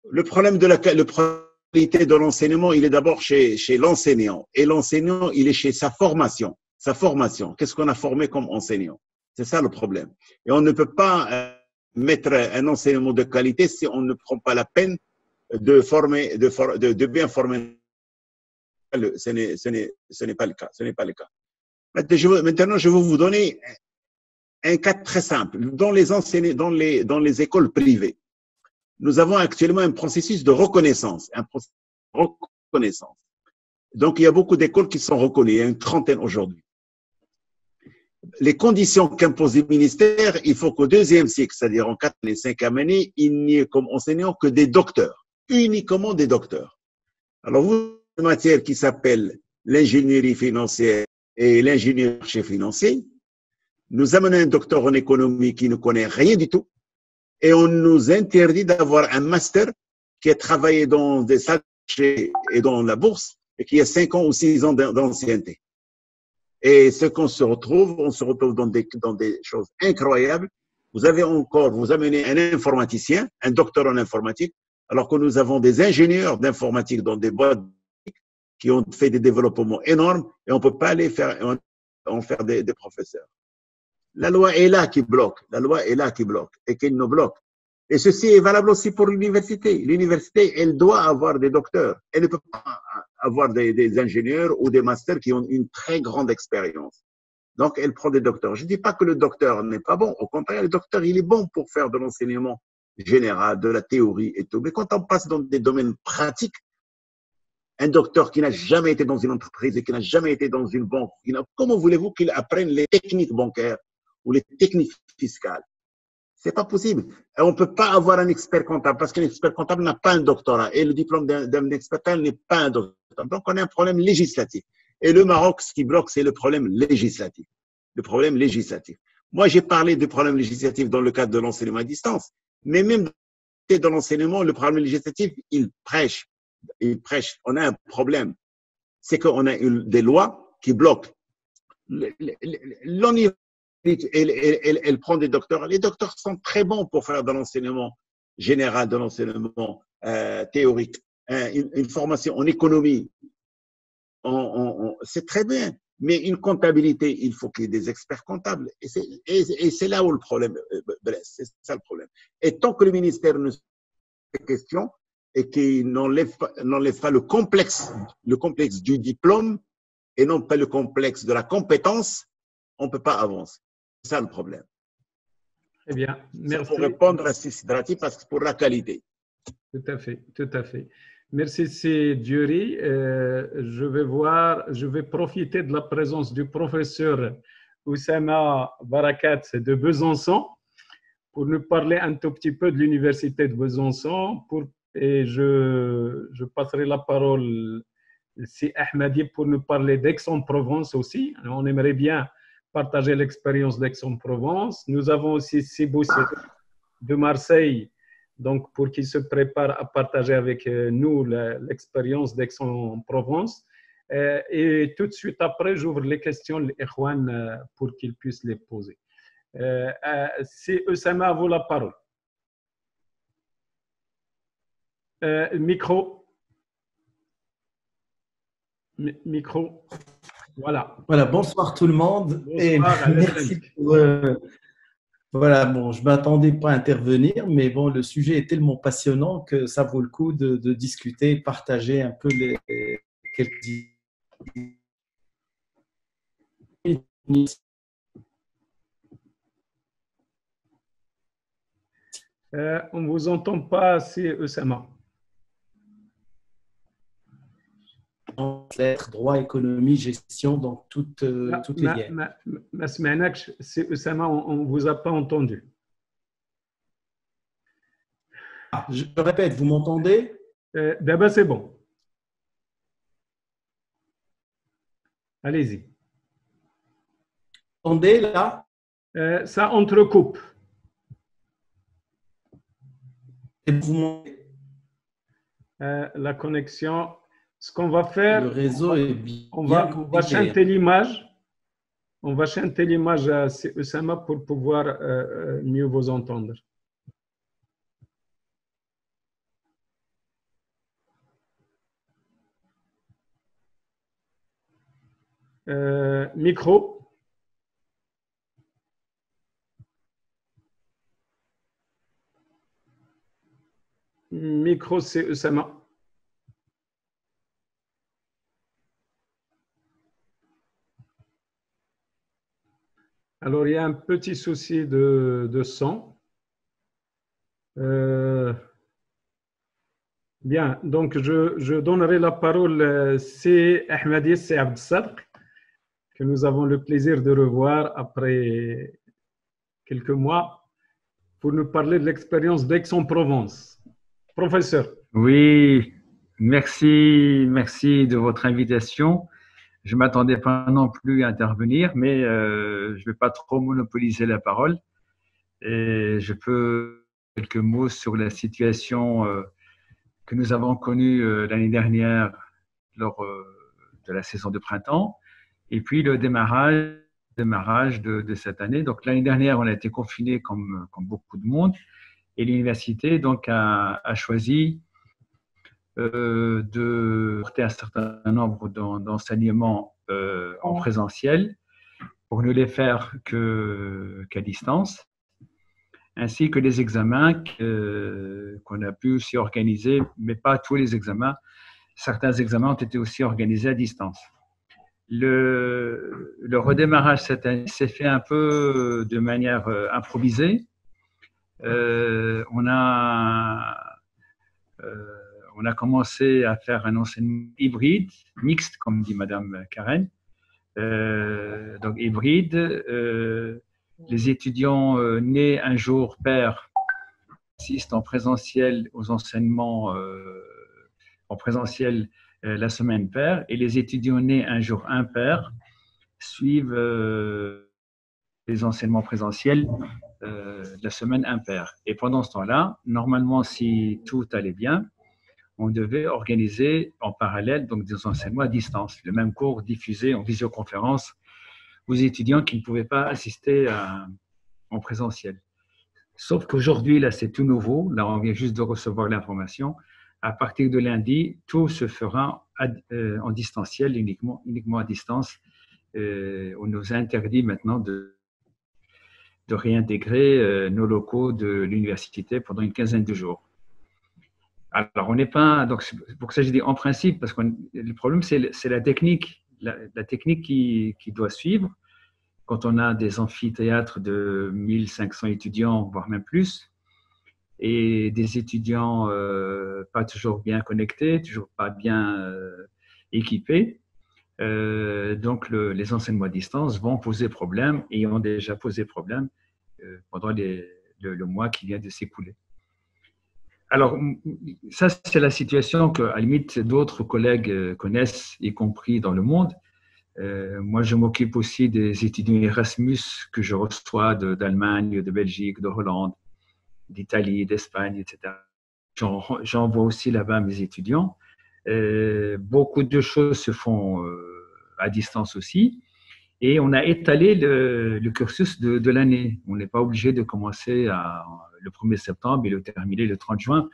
Le problème de la qualité de l'enseignement, il est d'abord chez l'enseignant. Et l'enseignant, il est chez sa formation. Sa formation. Qu'est-ce qu'on a formé comme enseignant? C'est ça le problème. Et on ne peut pas mettre un enseignement de qualité si on ne prend pas la peine de bien former. Ce n'est pas le cas. Ce n'est pas le cas. Maintenant, je vais vous donner un cas très simple. Dans les écoles privées, nous avons actuellement un processus de reconnaissance. Donc, il y a beaucoup d'écoles qui sont reconnues. Il y a une trentaine aujourd'hui. Les conditions qu'impose le ministère, il faut qu'au deuxième cycle, c'est-à-dire en 4 et 5e année, il n'y ait comme enseignants que des docteurs. Uniquement des docteurs. Alors, vous, une matière qui s'appelle l'ingénierie financière et l'ingénierie financier, nous amenons un docteur en économie qui ne connaît rien du tout et on nous interdit d'avoir un master qui a travaillé dans des salles et dans la bourse et qui a 5 ans ou 6 ans d'ancienneté. Et ce qu'on se retrouve, on se retrouve dans des choses incroyables. Vous amenez un informaticien, un docteur en informatique, alors que nous avons des ingénieurs d'informatique dans des boîtes qui ont fait des développements énormes et on ne peut pas aller en faire des professeurs. La loi est là qui bloque. La loi est là qui bloque et qui nous bloque. Et ceci est valable aussi pour l'université. L'université, elle doit avoir des docteurs. Elle ne peut pas avoir des ingénieurs ou des masters qui ont une très grande expérience. Donc, elle prend des docteurs. Je ne dis pas que le docteur n'est pas bon. Au contraire, le docteur, il est bon pour faire de l'enseignement général, de la théorie et tout. Mais quand on passe dans des domaines pratiques, un docteur qui n'a jamais été dans une entreprise et qui n'a jamais été dans une banque, comment voulez-vous qu'il apprenne les techniques bancaires ou les techniques fiscales? C'est pas possible. Et on ne peut pas avoir un expert comptable parce qu'un expert comptable n'a pas un doctorat et le diplôme d'un expert comptable n'est pas un doctorat. Donc, on a un problème législatif. Et le Maroc, ce qui bloque, c'est le problème législatif. Le problème législatif. Moi, j'ai parlé du problème législatif dans le cadre de l'enseignement à distance, mais même dans l'enseignement, le problème législatif, il prêche. On a un problème. C'est qu'on a des lois qui bloquent. Elle prend des docteurs. Les docteurs sont très bons pour faire de l'enseignement général, de l'enseignement théorique. Une formation en économie, c'est très bien. Mais une comptabilité, il faut qu'il y ait des experts comptables. Et c'est là où le problème blesse. C'est ça le problème. Et tant que le ministère ne se pose pas question et qu'il n'enlève pas le complexe du diplôme et non pas le complexe de la compétence, on ne peut pas avancer. C'est ça le problème.
Très bien. Merci.
Pour répondre à Sisdrati, parce que pour la qualité.
Tout à fait, tout à fait. Merci, c'est Diori. Je vais profiter de la présence du professeur Oussama Barakat de Besançon pour nous parler un tout petit peu de l'université de Besançon. Et je passerai la parole à Ahmadi pour nous parler d'Aix-en-Provence aussi. On aimerait bien partager l'expérience d'Aix-en-Provence. Nous avons aussi Sibou de Marseille, donc pour qu'il se prépare à partager avec nous l'expérience d'Aix-en-Provence. Et tout de suite après, j'ouvre les questions l'Ikhwan pour qu'ils puissent les poser. C'est Oussama, à vous la parole. Micro. Micro. Voilà.
Voilà, bonsoir tout le monde.
Bonsoir,
et merci pour. Voilà, bon, je ne m'attendais pas à intervenir, mais bon, le sujet est tellement passionnant que ça vaut le coup de discuter, partager un peu quelques idées.
On ne vous entend pas assez, Oussama.
Droit, économie, gestion, donc toutes les liens.
C'est Oussama, on ne vous a pas entendu.
Je répète, vous m'entendez?
D'abord, c'est bon. Allez-y.
Vous m'entendez là?
Ça entrecoupe.
Et vous m'entendez?
La connexion. Ce qu'on va faire,
le réseau est bien
on va chanter l'image. On va chanter l'image à Oussama pour pouvoir mieux vous entendre. Micro. Micro, c'est Oussama. Alors, il y a un petit souci de son. Bien, donc je donnerai la parole, c'est Ahmadi, c'est Abd Sadq, que nous avons le plaisir de revoir après quelques mois pour nous parler de l'expérience d'Aix-en-Provence. Professeur.
Oui, merci de votre invitation. Je ne m'attendais pas non plus à intervenir, mais je ne vais pas trop monopoliser la parole. Et je peux dire quelques mots sur la situation que nous avons connue l'année dernière lors de la saison de printemps, et puis le démarrage de cette année. Donc l'année dernière, on a été confinés comme beaucoup de monde, et l'université donc a choisi de porter un certain nombre d'enseignements en présentiel pour ne les faire qu'à distance, ainsi que les examens qu'on a pu aussi organiser, mais pas tous les examens. Certains examens ont été aussi organisés à distance. Le redémarrage cette année s'est fait un peu de manière improvisée. On a commencé à faire un enseignement hybride, mixte, comme dit Madame Karen. Donc hybride, les étudiants nés un jour pair assistent en présentiel aux enseignements en présentiel la semaine paire, et les étudiants nés un jour impair suivent les enseignements présentiels la semaine impaire. Et pendant ce temps-là, normalement, si tout allait bien, on devait organiser en parallèle donc des enseignements à distance, le même cours diffusé en visioconférence aux étudiants qui ne pouvaient pas assister en présentiel. Sauf qu'aujourd'hui, là, c'est tout nouveau. Là, on vient juste de recevoir l'information. À partir de lundi, tout se fera en distanciel, uniquement à distance. On nous a interdit maintenant de réintégrer nos locaux de l'université pendant une quinzaine de jours. Alors, on n'est pas… Donc, c'est pour ça que j'ai dit en principe, parce que le problème, c'est la technique. La technique qui doit suivre quand on a des amphithéâtres de 1500 étudiants, voire même plus, et des étudiants pas toujours bien connectés, toujours pas bien équipés. Donc, les enseignements à distance vont poser problème et ont déjà posé problème pendant le mois qui vient de s'écouler. Alors, ça, c'est la situation que, à la limite, d'autres collègues connaissent, y compris dans le monde. Moi, je m'occupe aussi des étudiants Erasmus que je reçois d'Allemagne, de Belgique, de Hollande, d'Italie, d'Espagne, etc. J'envoie aussi là-bas mes étudiants. Beaucoup de choses se font à distance aussi. Et on a étalé le cursus de l'année. On n'est pas obligé de commencer le 1er septembre et le terminer le 30 juin.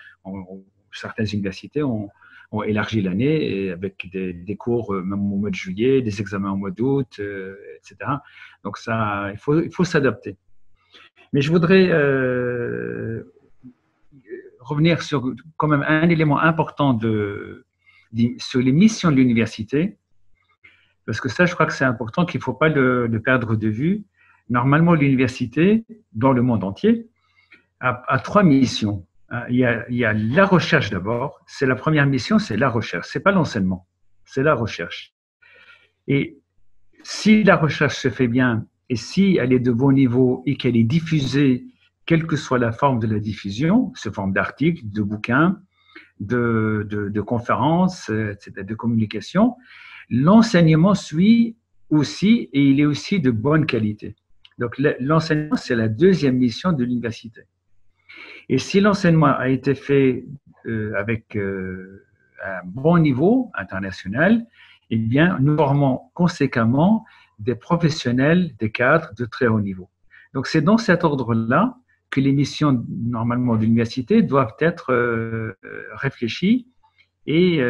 Certaines universités ont élargi l'année avec des cours même au mois de juillet, des examens au mois d'août, etc. Donc, ça, il faut s'adapter. Mais je voudrais revenir sur quand même un élément important sur les missions de l'université. Parce que ça, je crois que c'est important, qu'il ne faut pas le perdre de vue. Normalement, l'université, dans le monde entier, a 3 missions. Il y a la recherche d'abord. C'est la première mission, c'est la recherche. Ce n'est pas l'enseignement, c'est la recherche. Et si la recherche se fait bien et si elle est de bon niveau et qu'elle est diffusée, quelle que soit la forme de la diffusion, sous forme d'articles, de bouquins, de conférences, etc., de communication, l'enseignement suit aussi et il est aussi de bonne qualité. Donc, l'enseignement, c'est la deuxième mission de l'université. Et si l'enseignement a été fait avec un bon niveau international, eh bien, nous formons conséquemment des professionnels, des cadres de très haut niveau. Donc, c'est dans cet ordre-là que les missions, normalement, de l'université doivent être réfléchies et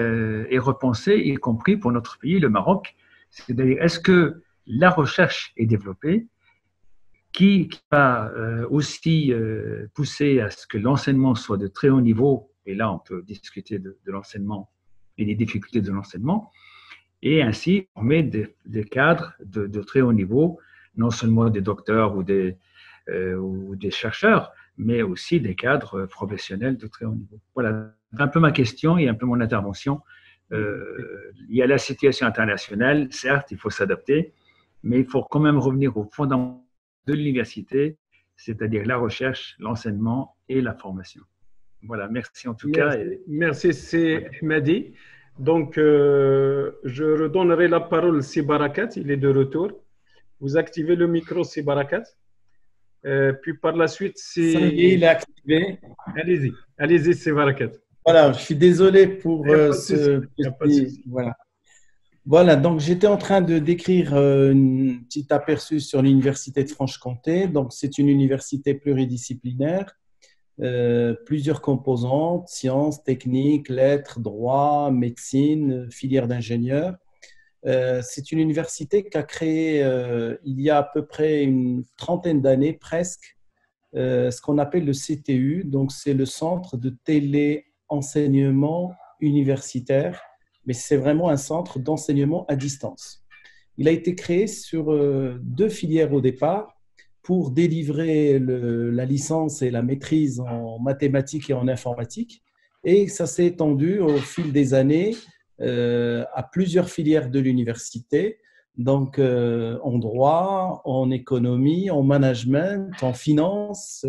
repensées, y compris pour notre pays, le Maroc. C'est-à-dire, est-ce que la recherche est développée, qui va aussi pousser à ce que l'enseignement soit de très haut niveau, et là, on peut discuter de l'enseignement et des difficultés de l'enseignement, et ainsi former des cadres de très haut niveau, non seulement des docteurs ou des chercheurs, mais aussi des cadres professionnels de très haut niveau. Voilà, un peu ma question et un peu mon intervention. Il y a la situation internationale, certes, il faut s'adapter, mais il faut quand même revenir aux fondamentaux de l'université, c'est-à-dire la recherche, l'enseignement et la formation. Voilà, merci en tout cas.
Merci, c'est Ahmadi. Donc, je redonnerai la parole à Sibarakat, il est de retour. Vous activez le micro, Sibarakat. Puis par la suite, c'est…
Ça y est, il est activé.
Allez-y, Sibarakat.
Voilà, je suis désolé pour ce petit… Voilà, donc j'étais en train de décrire un petit aperçu sur l'Université de Franche-Comté. Donc, c'est une université pluridisciplinaire, plusieurs composantes, sciences, techniques, lettres, droit, médecine, filière d'ingénieur. C'est une université qu'a créée il y a à peu près une trentaine d'années presque, ce qu'on appelle le CTU. Donc, c'est le Centre de téléenseignement universitaire, mais c'est vraiment un centre d'enseignement à distance. Il a été créé sur 2 filières au départ pour délivrer la licence et la maîtrise en mathématiques et en informatique. Et ça s'est étendu au fil des années à plusieurs filières de l'université, donc en droit, en économie, en management, en finance,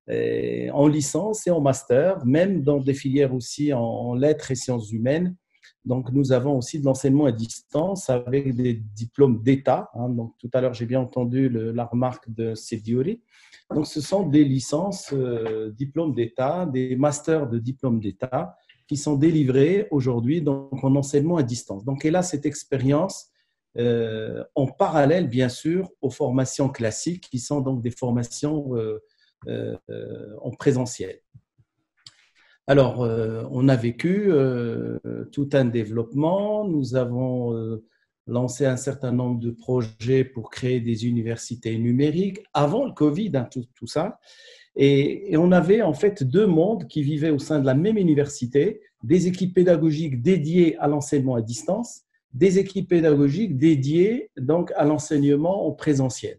en licence et en master, même dans des filières aussi en lettres et sciences humaines. Donc, nous avons aussi de l'enseignement à distance avec des diplômes d'État. Donc, tout à l'heure, j'ai bien entendu la remarque de Sediouri. Donc, ce sont des licences, diplômes d'État, des masters de diplômes d'État qui sont délivrés aujourd'hui en enseignement à distance. Donc, et là, cette expérience en parallèle, bien sûr, aux formations classiques qui sont donc des formations en présentiel. Alors, on a vécu tout un développement. Nous avons lancé un certain nombre de projets pour créer des universités numériques avant le Covid, tout ça. Et on avait en fait 2 mondes qui vivaient au sein de la même université, des équipes pédagogiques dédiées à l'enseignement à distance, des équipes pédagogiques dédiées donc à l'enseignement en présentiel.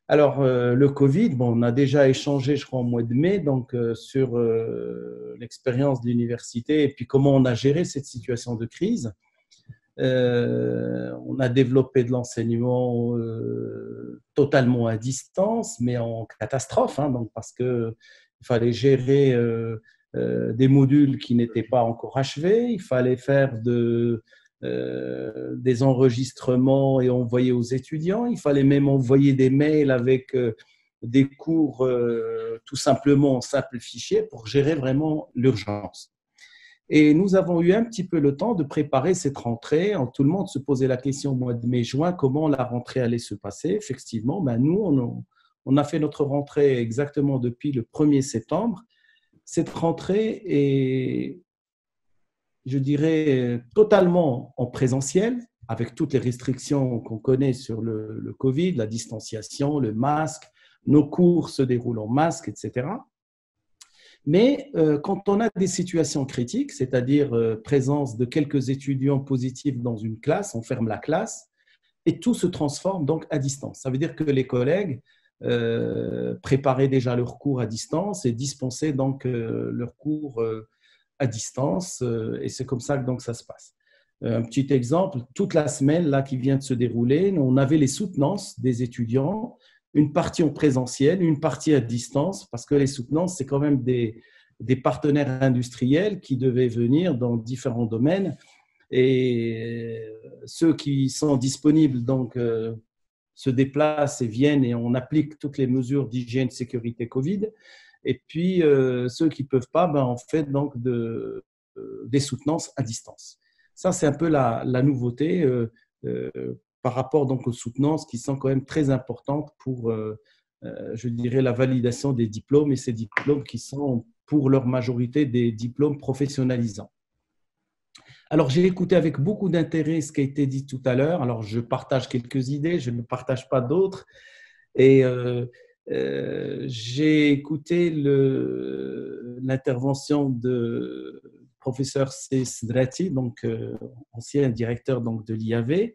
Alors, le Covid, bon, on a déjà échangé, je crois, au mois de mai, donc sur l'expérience de l'université et puis comment on a géré cette situation de crise. On a développé de l'enseignement totalement à distance, mais en catastrophe, hein, donc parce qu'il fallait gérer des modules qui n'étaient pas encore achevés, il fallait faire des enregistrements et envoyer aux étudiants, il fallait même envoyer des mails avec des cours tout simplement en simple fichier pour gérer vraiment l'urgence. Et nous avons eu un petit peu le temps de préparer cette rentrée. Tout le monde se posait la question au mois de mai-juin, comment la rentrée allait se passer. Effectivement, ben nous, on a fait notre rentrée exactement depuis le 1er septembre. Cette rentrée est, je dirais, totalement en présentiel, avec toutes les restrictions qu'on connaît sur le Covid, la distanciation, le masque, nos cours se déroulent en masque, etc. Mais quand on a des situations critiques, c'est-à-dire présence de quelques étudiants positifs dans une classe, on ferme la classe et tout se transforme donc à distance. Ça veut dire que les collègues préparaient déjà leurs cours à distance et dispensaient donc leurs cours à distance et c'est comme ça que donc ça se passe. Un petit exemple, toute la semaine là qui vient de se dérouler, on avait les soutenances des étudiants, une partie en présentiel, une partie à distance, parce que les soutenances, c'est quand même des partenaires industriels qui devaient venir dans différents domaines. Et ceux qui sont disponibles donc, se déplacent et viennent et on applique toutes les mesures d'hygiène, sécurité Covid. Et puis, ceux qui ne peuvent pas, ben, on fait donc des soutenances à distance. Ça, c'est un peu la nouveauté par rapport donc aux soutenances qui sont quand même très importantes pour, je dirais, la validation des diplômes et ces diplômes qui sont pour leur majorité des diplômes professionnalisants. Alors, j'ai écouté avec beaucoup d'intérêt ce qui a été dit tout à l'heure. Alors, je partage quelques idées, je ne partage pas d'autres. Et j'ai écouté l'intervention du professeur Sedrati, donc ancien directeur donc, de l'IAV.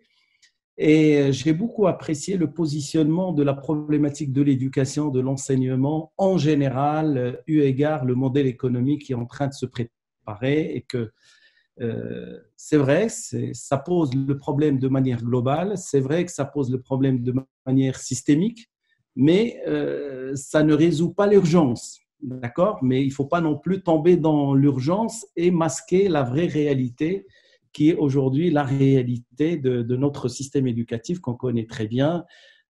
Et j'ai beaucoup apprécié le positionnement de la problématique de l'éducation, de l'enseignement en général, eu égard le modèle économique qui est en train de se préparer et que c'est vrai, ça pose le problème de manière globale, c'est vrai que ça pose le problème de manière systémique, mais ça ne résout pas l'urgence, d'accord ? Mais il ne faut pas non plus tomber dans l'urgence et masquer la vraie réalité qui est aujourd'hui la réalité de notre système éducatif qu'on connaît très bien,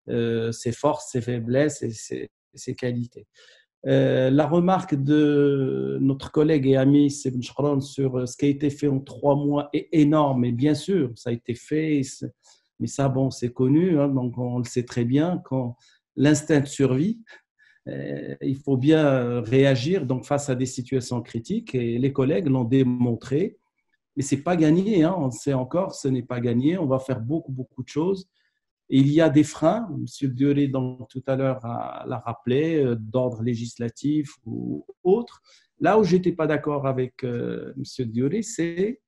ses forces, ses faiblesses et ses qualités. La remarque de notre collègue et ami Sebn Chakran sur ce qui a été fait en 3 mois est énorme, et bien sûr, ça a été fait, mais ça, bon, c'est connu, hein, donc on le sait très bien, quand l'instinct de survie, il faut bien réagir donc, face à des situations critiques, et les collègues l'ont démontré. Mais ce n'est pas gagné, hein. On le sait encore, ce n'est pas gagné. On va faire beaucoup, beaucoup de choses. Et il y a des freins, M. Dioré tout à l'heure l'a rappelé, d'ordre législatif ou autre. Là où je n'étais pas d'accord avec M. Dioré, c'est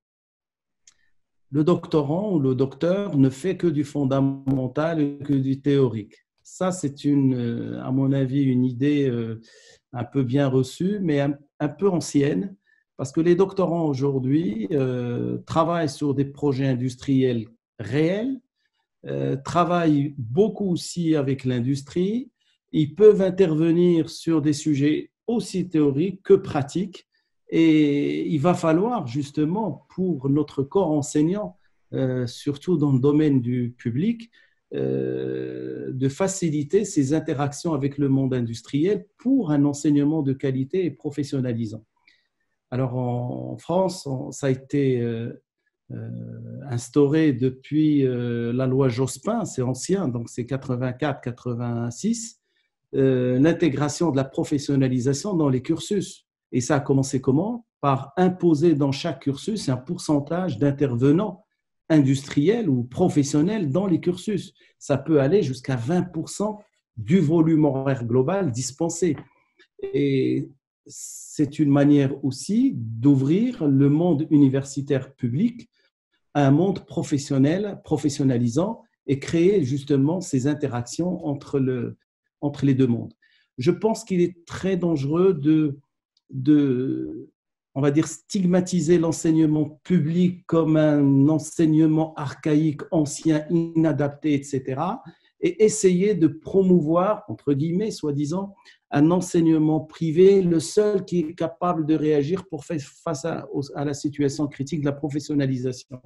le doctorant ou le docteur ne fait que du fondamental, que du théorique. Ça, c'est à mon avis, une idée un peu bien reçue, mais un peu ancienne. Parce que les doctorants aujourd'hui travaillent sur des projets industriels réels, travaillent beaucoup aussi avec l'industrie, ils peuvent intervenir sur des sujets aussi théoriques que pratiques et il va falloir justement pour notre corps enseignant, surtout dans le domaine du public, de faciliter ces interactions avec le monde industriel pour un enseignement de qualité et professionnalisant. Alors en France, ça a été instauré depuis la loi Jospin, c'est ancien, donc c'est 84-86, l'intégration de la professionnalisation dans les cursus. Et ça a commencé comment ? Par imposer dans chaque cursus un pourcentage d'intervenants industriels ou professionnels dans les cursus. Ça peut aller jusqu'à 20% du volume horaire global dispensé. Et c'est une manière aussi d'ouvrir le monde universitaire public à un monde professionnel, professionnalisant et créer justement ces interactions entre entre les deux mondes. Je pense qu'il est très dangereux on va dire, stigmatiser l'enseignement public comme un enseignement archaïque, ancien, inadapté, etc. et essayer de promouvoir, entre guillemets, soi-disant, un enseignement privé, le seul qui est capable de réagir pour faire face à la situation critique de la professionnalisation.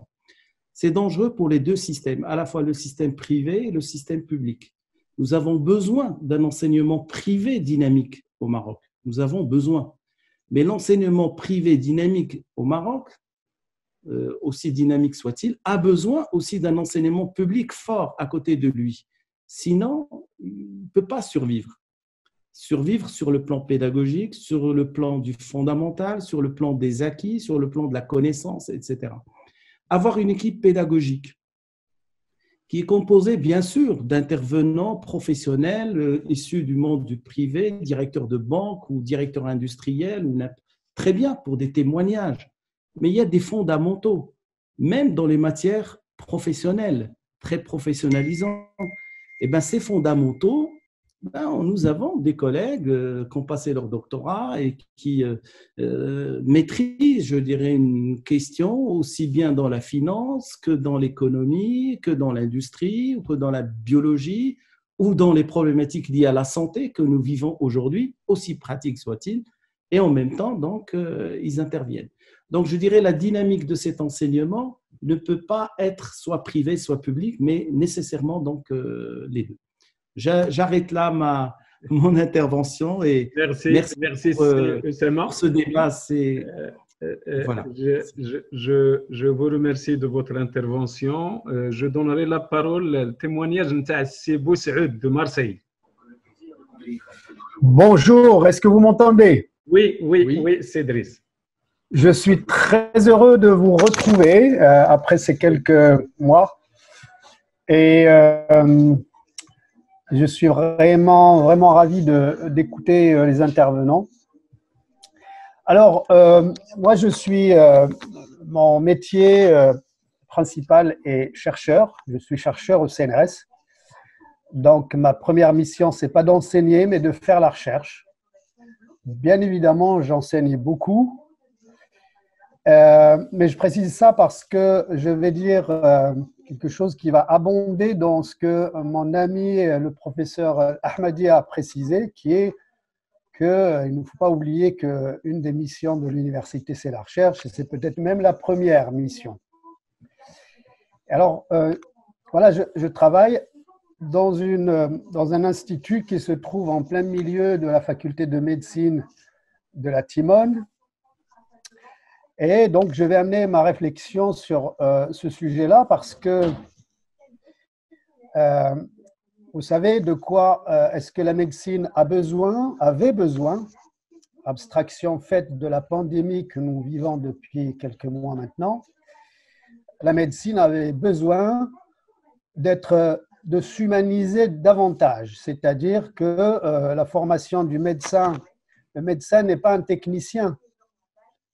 C'est dangereux pour les deux systèmes, à la fois le système privé et le système public. Nous avons besoin d'un enseignement privé dynamique au Maroc. Nous avons besoin. Mais l'enseignement privé dynamique au Maroc, aussi dynamique soit-il, a besoin aussi d'un enseignement public fort à côté de lui. Sinon, il ne peut pas survivre. Survivre sur le plan pédagogique, sur le plan du fondamental, sur le plan des acquis, sur le plan de la connaissance, etc. Avoir une équipe pédagogique qui est composée, bien sûr, d'intervenants professionnels issus du monde du privé, directeurs de banque ou directeurs industriels, très bien pour des témoignages. Mais il y a des fondamentaux, même dans les matières professionnelles, très professionnalisantes. Et bien, ces fondamentaux, nous avons des collègues qui ont passé leur doctorat et qui maîtrisent, je dirais, une question aussi bien dans la finance que dans l'économie, que dans l'industrie, ou que dans la biologie, ou dans les problématiques liées à la santé que nous vivons aujourd'hui, aussi pratiques soient-ils, et en même temps, donc, ils interviennent. Donc, je dirais la dynamique de cet enseignement ne peut pas être soit privé, soit public, mais nécessairement donc les deux. J'arrête là mon intervention et
merci
pour ce débat.
Voilà. Je vous remercie de votre intervention. Je donnerai la parole au témoignage de Sibou Saoud de Marseille.
Bonjour, est-ce que vous m'entendez?
Oui, c'est Driss.
Je suis très heureux de vous retrouver après ces quelques mois. Et je suis vraiment ravi d'écouter les intervenants. Alors, moi, mon métier principal est chercheur. Je suis chercheur au CNRS. Donc, ma première mission, ce n'est pas d'enseigner, mais de faire la recherche. Bien évidemment, j'enseigne beaucoup. Mais je précise ça parce que je vais dire quelque chose qui va abonder dans ce que mon ami, le professeur Ahmadi, a précisé, qui est qu'il ne faut pas oublier qu'une des missions de l'université, c'est la recherche, et c'est peut-être même la première mission. Alors, voilà, je travaille dans un institut qui se trouve en plein milieu de la faculté de médecine de la Timone. Et donc, je vais amener ma réflexion sur ce sujet-là parce que vous savez de quoi est-ce que la médecine avait besoin, abstraction faite de la pandémie que nous vivons depuis quelques mois maintenant. La médecine avait besoin de s'humaniser davantage, c'est-à-dire que la formation du médecin, le médecin n'est pas un technicien.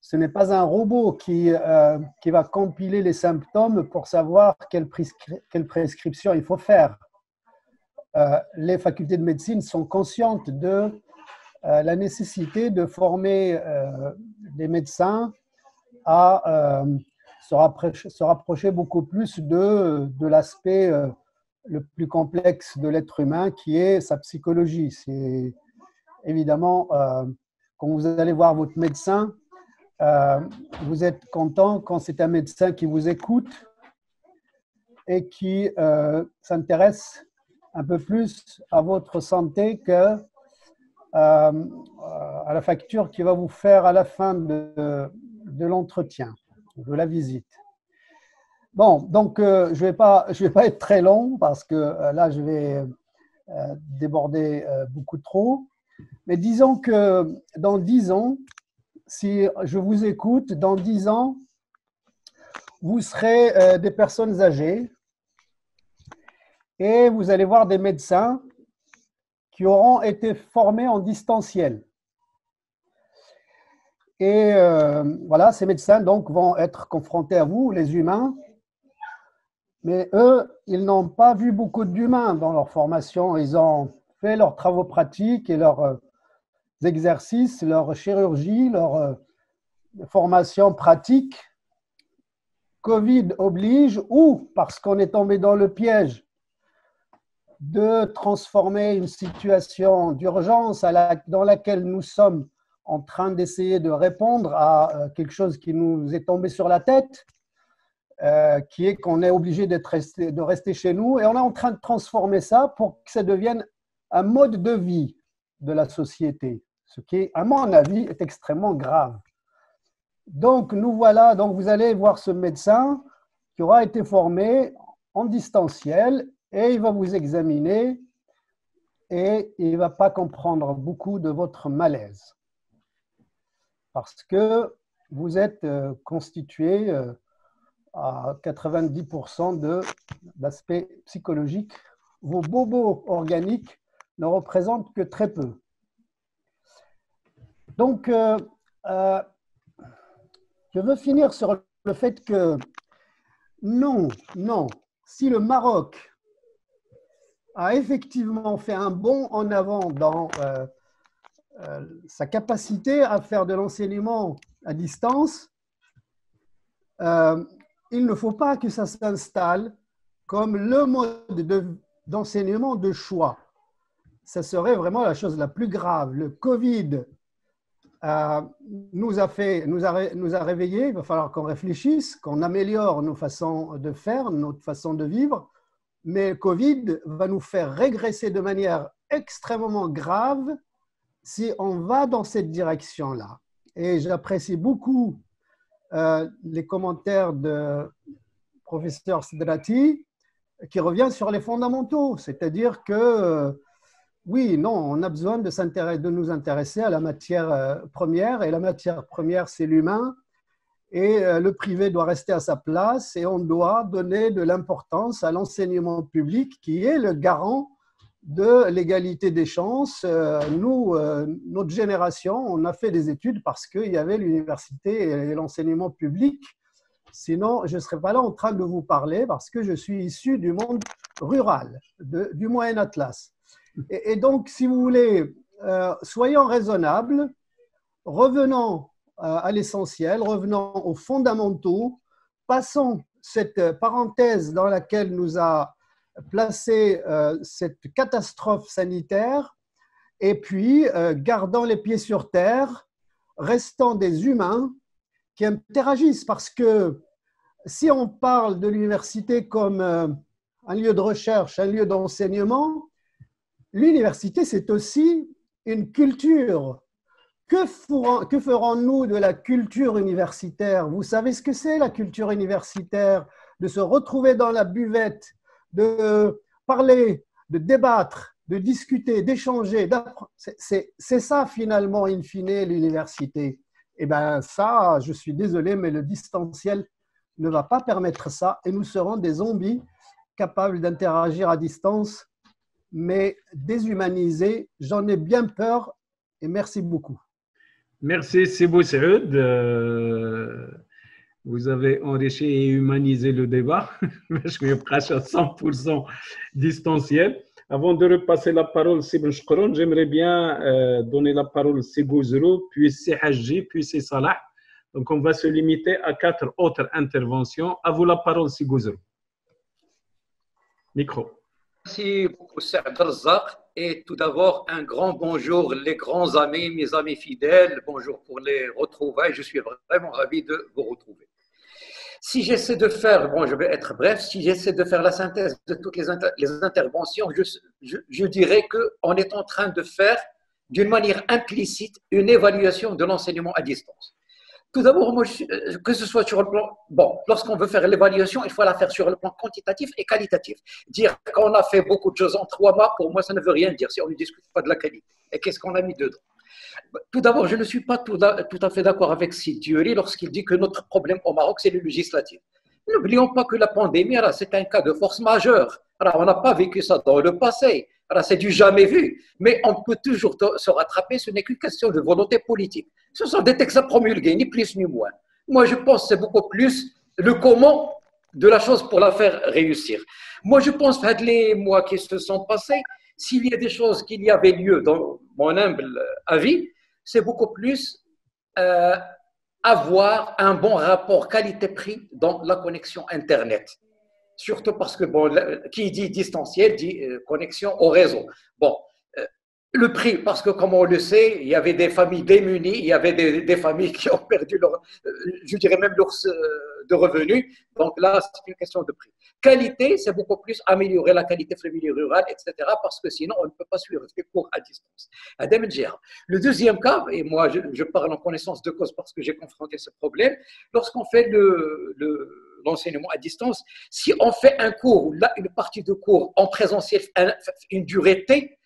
Ce n'est pas un robot qui va compiler les symptômes pour savoir quelle prescription il faut faire. Les facultés de médecine sont conscientes de la nécessité de former des médecins à se rapprocher beaucoup plus de l'aspect le plus complexe de l'être humain, qui est sa psychologie. C'est évidemment, quand vous allez voir votre médecin, vous êtes content quand c'est un médecin qui vous écoute et qui s'intéresse un peu plus à votre santé que à la facture qu'il va vous faire à la fin de l'entretien, de la visite. Bon, donc je vais pas être très long parce que là, je vais déborder beaucoup trop. Mais disons que dans 10 ans, si je vous écoute, dans 10 ans, vous serez des personnes âgées et vous allez voir des médecins qui auront été formés en distanciel. Et voilà, ces médecins donc vont être confrontés à vous, les humains, mais eux, ils n'ont pas vu beaucoup d'humains dans leur formation. Ils ont fait leurs travaux pratiques et leurs exercices, leur chirurgie, leur formation pratique. Covid oblige, ou parce qu'on est tombé dans le piège de transformer une situation d'urgence dans laquelle nous sommes en train d'essayer de répondre à quelque chose qui nous est tombé sur la tête, qui est qu'on est obligé de rester chez nous, et on est en train de transformer ça pour que ça devienne un mode de vie de la société, ce qui, à mon avis, est extrêmement grave. Donc, nous voilà, donc vous allez voir ce médecin qui aura été formé en distanciel et il va vous examiner et il ne va pas comprendre beaucoup de votre malaise parce que vous êtes constitué à 90% d'aspect psychologique. Vos bobos organiques ne représentent que très peu. Donc, je veux finir sur le fait que non, si le Maroc a effectivement fait un bond en avant dans sa capacité à faire de l'enseignement à distance, il ne faut pas que ça s'installe comme le mode d'enseignement de choix. Ça serait vraiment la chose la plus grave. Le Covid nous a réveillés. Il va falloir qu'on réfléchisse, qu'on améliore nos façons de faire, notre façon de vivre. Mais Covid va nous faire régresser de manière extrêmement grave si on va dans cette direction-là. Et j'apprécie beaucoup les commentaires de professeur Sidrati qui revient sur les fondamentaux, c'est-à-dire que oui, non, on a besoin de nous intéresser à la matière première, et la matière première, c'est l'humain, et le privé doit rester à sa place, et on doit donner de l'importance à l'enseignement public qui est le garant de l'égalité des chances. Nous, notre génération, on a fait des études parce qu'il y avait l'université et l'enseignement public. Sinon, je ne serais pas là en train de vous parler parce que je suis issu du monde rural, du Moyen Atlas. Et donc, si vous voulez, soyons raisonnables, revenons à l'essentiel, revenons aux fondamentaux, passons cette parenthèse dans laquelle nous a placé cette catastrophe sanitaire, et puis gardons les pieds sur terre, restons des humains qui interagissent, parce que si on parle de l'université comme un lieu de recherche, un lieu d'enseignement, l'université, c'est aussi une culture. Que ferons-nous de la culture universitaire? Vous savez ce que c'est la culture universitaire? De se retrouver dans la buvette, de parler, de débattre, de discuter, d'échanger. C'est ça finalement, in fine, l'université. Et bien ça, je suis désolé, mais le distanciel ne va pas permettre ça, et nous serons des zombies capables d'interagir à distance, mais déshumanisés. J'en ai bien peur, et merci beaucoup.
Merci Sibou Saoud. Vous avez enrichi et humanisé le débat. Je suis presque à 100% distanciel. Avant de repasser la parole, Sibou Shkron, j'aimerais bien donner la parole à Sibou Zerou, puis Haji, puis Salah. Donc, on va se limiter à 4 autres interventions. À vous la parole, Sibou Zerou. Micro.
Merci beaucoup, Saad Razzaq. Et tout d'abord, un grand bonjour, les grands amis, mes amis fidèles. Bonjour pour les retrouvailles. Je suis vraiment ravi de vous retrouver. Si j'essaie de faire, bon, je vais être bref, si j'essaie de faire la synthèse de toutes les interventions, je dirais qu'on est en train de faire, d'une manière implicite, une évaluation de l'enseignement à distance. Tout d'abord, que ce soit sur le plan… Bon, lorsqu'on veut faire l'évaluation, il faut la faire sur le plan quantitatif et qualitatif. Dire qu'on a fait beaucoup de choses en 3 mois, pour moi, ça ne veut rien dire si on ne discute pas de la qualité. Et qu'est-ce qu'on a mis dedans? Tout d'abord, je ne suis pas tout à fait d'accord avec Sidiori lorsqu'il dit que notre problème au Maroc, c'est le législatif. N'oublions pas que la pandémie, c'est un cas de force majeure. On n'a pas vécu ça dans le passé. C'est du jamais vu. Mais on peut toujours se rattraper. Ce n'est qu'une question de volonté politique. Ce sont des textes à promulguer, ni plus ni moins. Moi, je pense que c'est beaucoup plus le comment de la chose pour la faire réussir. Moi, je pense que les mois qui se sont passés, S'il y a des choses qu'il y avait lieu, dans mon humble avis, c'est beaucoup plus avoir un bon rapport qualité-prix dans la connexion Internet. Surtout parce que, bon, qui dit distanciel dit connexion au réseau. Bon, le prix, parce que comme on le sait, il y avait des familles démunies, il y avait des familles qui ont perdu leur, je dirais même leur de revenus. Donc là, c'est une question de prix. Qualité, c'est beaucoup plus améliorer la qualité du milieu rural, etc. Parce que sinon, on ne peut pas suivre des cours à distance. Le deuxième cas, et moi je parle en connaissance de cause parce que j'ai confronté ce problème, lorsqu'on fait l'enseignement à distance, si on fait un cours, là, une partie de cours en présentiel, une durée T,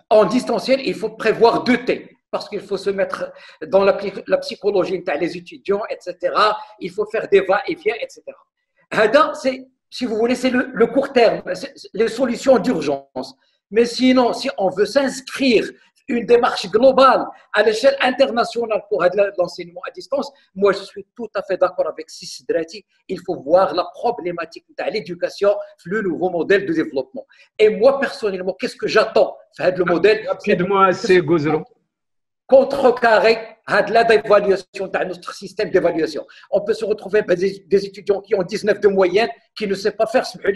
en distanciel, il faut prévoir 2 T, parce qu'il faut se mettre dans la psychologie des étudiants, etc. Il faut faire des va-et-vient, etc. C'est, si vous voulez, c'est le court terme, les solutions d'urgence. Mais sinon, si on veut s'inscrire une démarche globale à l'échelle internationale pour l'enseignement à distance, moi je suis tout à fait d'accord avec Sissi Drati. Il faut voir la problématique de l'éducation, le nouveau modèle de développement. Et moi personnellement, qu'est-ce que j'attends le modèle?
Rapidement, c'est Gozro.
Contrecarrer la d'évaluation de notre système d'évaluation. On peut se retrouver avec des étudiants qui ont 19 de moyenne, qui ne savent pas faire ce que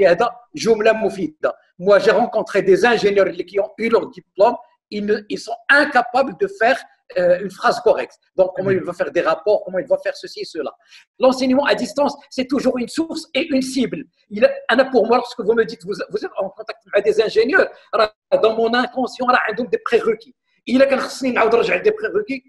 moi j'ai rencontré des ingénieurs qui ont eu leur diplôme, ils sont incapables de faire une phrase correcte. Donc, comment il va faire des rapports, comment il va faire ceci et cela. L'enseignement à distance, c'est toujours une source et une cible. Pour moi, lorsque vous me dites, vous êtes en contact avec des ingénieurs, dans mon inconscient, il y a des prérequis. Il y a des prérequis.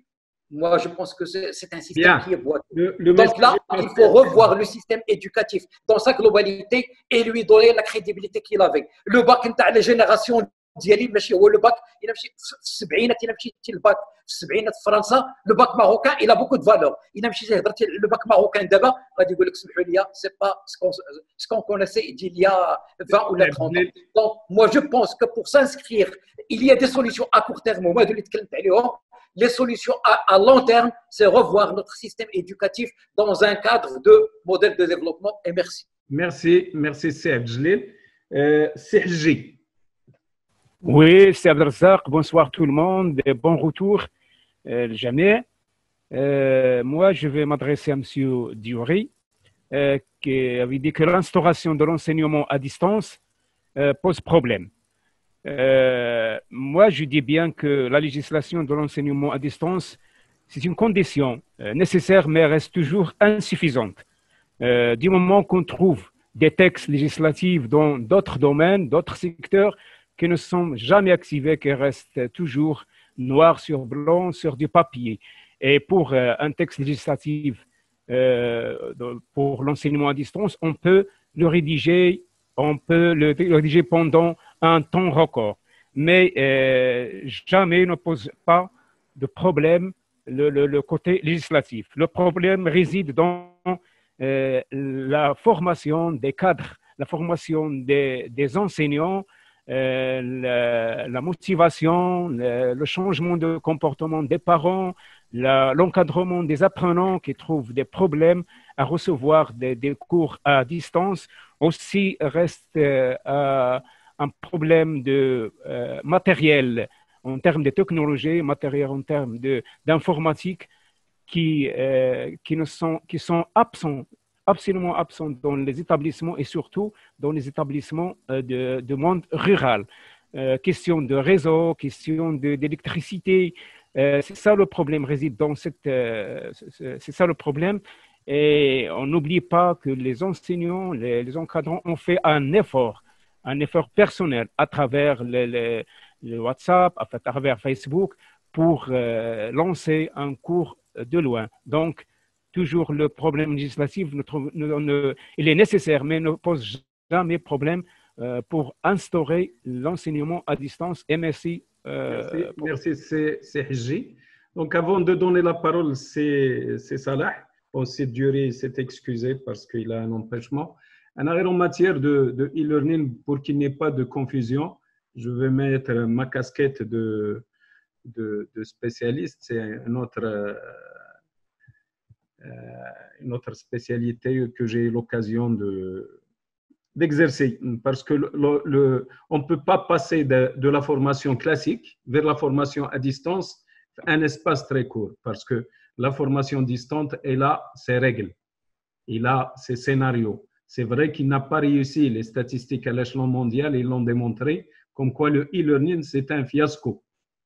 Moi, je pense que c'est un système qui est boiteux. Donc là, il faut revoir le système éducatif dans sa globalité et lui donner la crédibilité qu'il avait. Le bac, les générations ديالي ماشي هو لو باك الى مشيت في السبعينات الى مشيتي للباك في السبعينات في فرنسا لو باك ماروكان الى بوكو دو فالور الى مشيتي هضرتي لو باك ماروكان دابا غادي يقول لك سمحوا لي سي با سكون كونيسي ديال يا 20 ولا 30 ans. Donc moi je pense que pour s'inscrire il y a des solutions à court terme وما هادو اللي تكلمت عليهم. Les solutions à long terme, c'est revoir notre système éducatif dans un cadre de modèle de développement. Et merci.
Merci, Seb Jalil. Sergi.
Oui, c'est Abdelrazak. Bonsoir tout le monde et bon retour, jamais. Moi, je vais m'adresser à M. Diori, qui avait dit que l'instauration de l'enseignement à distance pose problème. Moi, je dis bien que la législation de l'enseignement à distance, c'est une condition nécessaire, mais reste toujours insuffisante. Du moment qu'on trouve des textes législatifs dans d'autres domaines, d'autres secteurs, qui ne sont jamais activés, qui restent toujours noir sur blanc sur du papier. Et pour un texte législatif pour l'enseignement à distance, on peut le rédiger pendant un temps record. Mais jamais ne pose pas de problème le côté législatif. Le problème réside dans la formation des cadres, la formation des enseignants, la motivation, le changement de comportement des parents, l'encadrement des apprenants qui trouvent des problèmes à recevoir des cours à distance. Aussi reste un problème de matériel en termes de technologie, matériel en termes d'informatique qui sont absents, absolument absents dans les établissements et surtout dans les établissements de monde rural. Question de réseau, question d'électricité, c'est ça le problème réside dans c'est ça le problème. Et on n'oublie pas que les enseignants, les encadrants ont fait un effort personnel à travers le WhatsApp, à travers Facebook pour lancer un cours de loin. Donc, toujours le problème législatif, il est nécessaire, mais ne pose jamais problème pour instaurer l'enseignement à distance. Et merci.
Merci, c'est Hji. Donc, avant de donner la parole, c'est Salah. Aussi, Diori s'est excusé parce qu'il a un empêchement. En matière de e-learning, pour qu'il n'y ait pas de confusion, je vais mettre ma casquette de spécialiste. C'est une autre spécialité que j'ai eu l'occasion d'exercer, parce que on ne peut pas passer de la formation classique vers la formation à distance un espace très court, parce que la formation distante, elle a ses règles, il a ses scénarios. C'est vrai qu'il n'a pas réussi, les statistiques à l'échelon mondial, ils l'ont démontré, comme quoi le e-learning, c'est un fiasco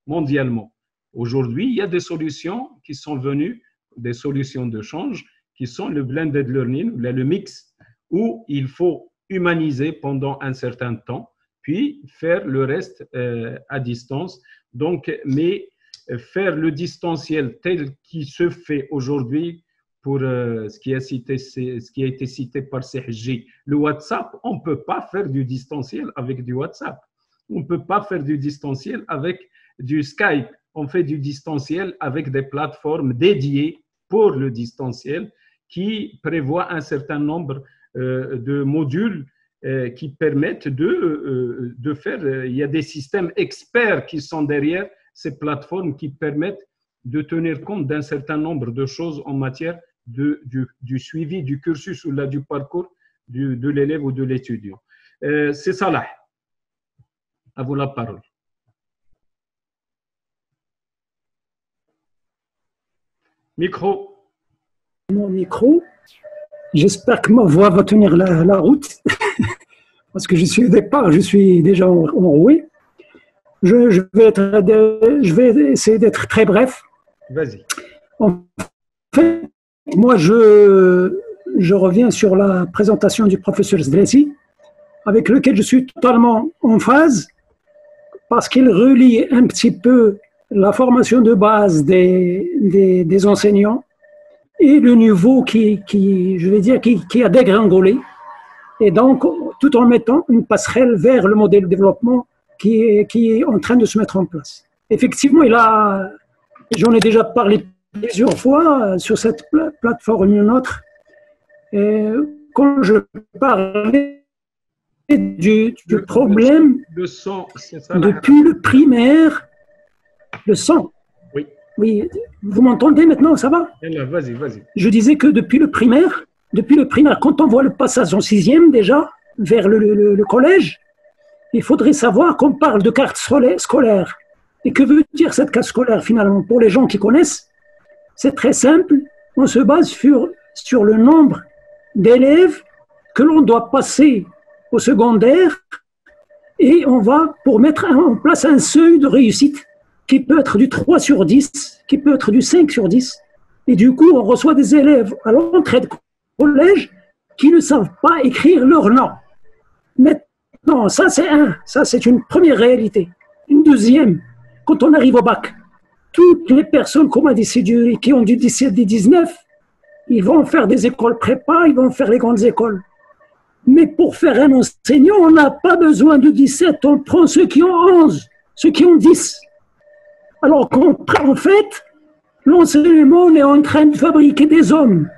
mondialement. Aujourd'hui, il y a des solutions qui sont venues, des solutions de change, qui sont le blended learning, le mix, où il faut humaniser pendant un certain temps, puis faire le reste à distance. Donc, mais faire le distanciel tel qu'il se fait aujourd'hui, pour ce qui a été cité par CHJ, le WhatsApp, on ne peut pas faire du distanciel avec du WhatsApp. On ne peut pas faire du distanciel avec du Skype. On fait du distanciel avec des plateformes dédiées pour le distanciel qui prévoient un certain nombre de modules qui permettent de faire. Il y a des systèmes experts qui sont derrière ces plateformes qui permettent de tenir compte d'un certain nombre de choses en matière du suivi du cursus ou là, du parcours de l'élève ou de l'étudiant. C'est Salah. À vous la parole. Micro.
Mon micro. J'espère que ma voix va tenir la route. Parce que je suis au départ, je suis déjà enroué. Je vais essayer d'être très bref.
Vas-y.
En fait, moi, je reviens sur la présentation du professeur Zdressi, avec lequel je suis totalement en phase, parce qu'il relie un petit peu la formation de base des enseignants et le niveau je vais dire, qui a dégringolé, et donc tout en mettant une passerelle vers le modèle de développement qui est en train de se mettre en place. Effectivement, j'en ai déjà parlé plusieurs fois sur cette plateforme une autre. Quand je parlais du problème
le son, ça,
depuis le primaire, le son.
Oui.
Oui, vous m'entendez maintenant, ça va?
Vas-y, vas-y.
Je disais que depuis le primaire, quand on voit le passage en 6e déjà vers le collège, il faudrait savoir qu'on parle de carte scolaire. Et que veut dire cette carte scolaire finalement? Pour les gens qui connaissent, c'est très simple. On se base sur le nombre d'élèves que l'on doit passer au secondaire et on va pour mettre en place un seuil de réussite qui peut être du 3 sur 10, qui peut être du 5 sur 10. Et du coup, on reçoit des élèves à l'entrée de collège qui ne savent pas écrire leur nom. Maintenant, ça c'est une première réalité. Une deuxième, quand on arrive au bac, toutes les personnes, comme on dit, qui ont du 17 et 19, ils vont faire des écoles prépa, ils vont faire les grandes écoles. Mais pour faire un enseignant, on n'a pas besoin de 17, on prend ceux qui ont 11, ceux qui ont 10. Alors qu'en fait, l'enseignement, on est en train de fabriquer des hommes.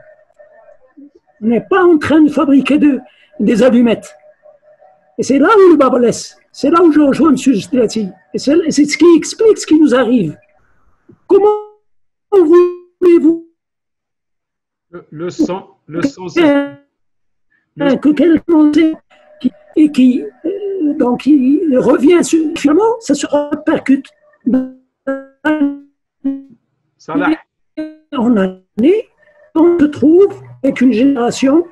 On n'est pas en train de fabriquer des allumettes. Et c'est là où le bas blesse. C'est là où je rejoins M. Zdressi. Et c'est ce qui explique ce qui nous arrive. Comment voulez-vous
le son
que quelqu'un donc il revient finalement, ça se répercute en année, on se trouve avec une génération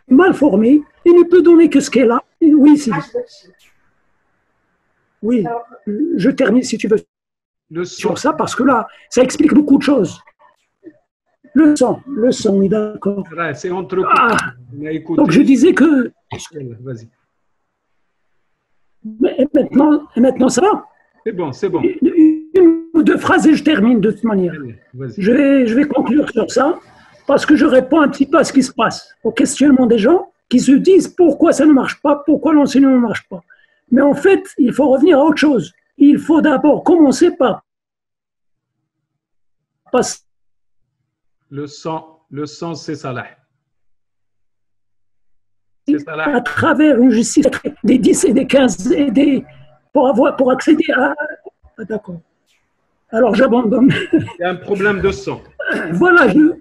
mal formée et ne peut donner que ce qu'elle a. Oui, oui, je termine si tu veux sur ça, parce que là, ça explique beaucoup de choses. Le son, oui, d'accord.
C'est entre
donc je disais que...
Vas-y.
Maintenant, ça va.
C'est bon, c'est bon.
Une ou deux phrases et je termine de toute manière. Je vais conclure sur ça, parce que je réponds un petit peu à ce qui se passe, au questionnement des gens qui se disent pourquoi ça ne marche pas, pourquoi l'enseignement ne marche pas. Mais en fait, il faut revenir à autre chose. Il faut d'abord commencer par passer.
Le sang, c'est Salah.
À travers une justice des 10 et des 15 et pour accéder à... D'accord. Alors j'abandonne.
Il y a un problème de sang.
Voilà, je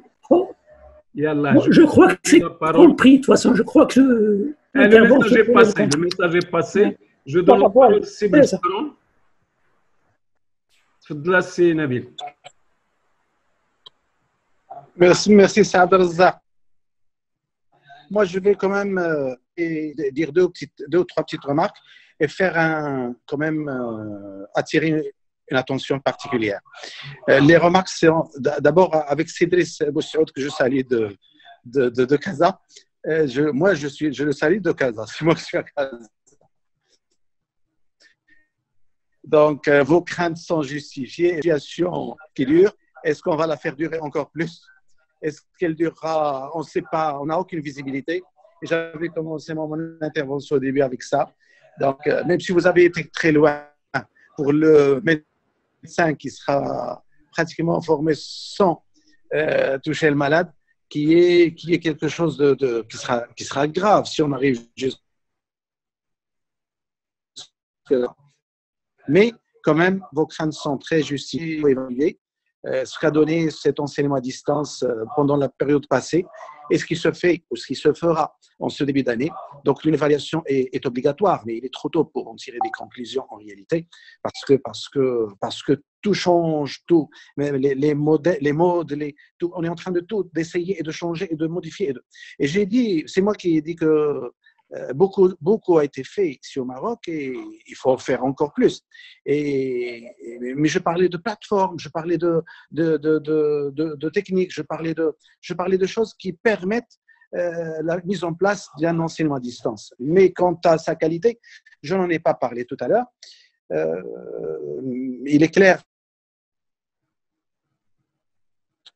crois que c'est compris. De toute façon, je crois que
Le message est passé. Le message est passé. Je donne la parole à Sybille Stron. Tfadla, Nabil.
Merci, Saad Razzaq. Moi, je vais quand même dire deux ou trois petites remarques et faire quand même attirer une attention particulière. Les remarques, c'est d'abord avec Cédric Boussaoud, que je salue de Casa. Moi, je le salue de Casa. C'est moi qui suis à Casa. Donc, vos craintes sont justifiées. Situation qui dure, est-ce qu'on va la faire durer encore plus? Est-ce qu'elle durera? On ne sait pas, on n'a aucune visibilité. Et j'avais commencé mon intervention au début avec ça. Donc, même si vous avez été très loin pour le médecin qui sera pratiquement formé sans toucher le malade, qui est quelque chose qui sera grave si on arrive jusqu'à là. Mais quand même, vos craintes sont très justifiées et évaluées. Ce qu'a donné cet enseignement à distance pendant la période passée et ce qui se fait ou ce qui se fera en ce début d'année. Donc, une évaluation est obligatoire, mais il est trop tôt pour en tirer des conclusions en réalité parce que tout change, tout. Les modes, tout, on est en train de tout, d'essayer et de changer et de modifier. Et j'ai dit, c'est moi qui ai dit que beaucoup a été fait ici au Maroc et il faut en faire encore plus. Mais je parlais de plateformes, je parlais de techniques, je parlais de choses qui permettent la mise en place d'un enseignement à distance. Mais quant à sa qualité, je n'en ai pas parlé tout à l'heure. Il est clair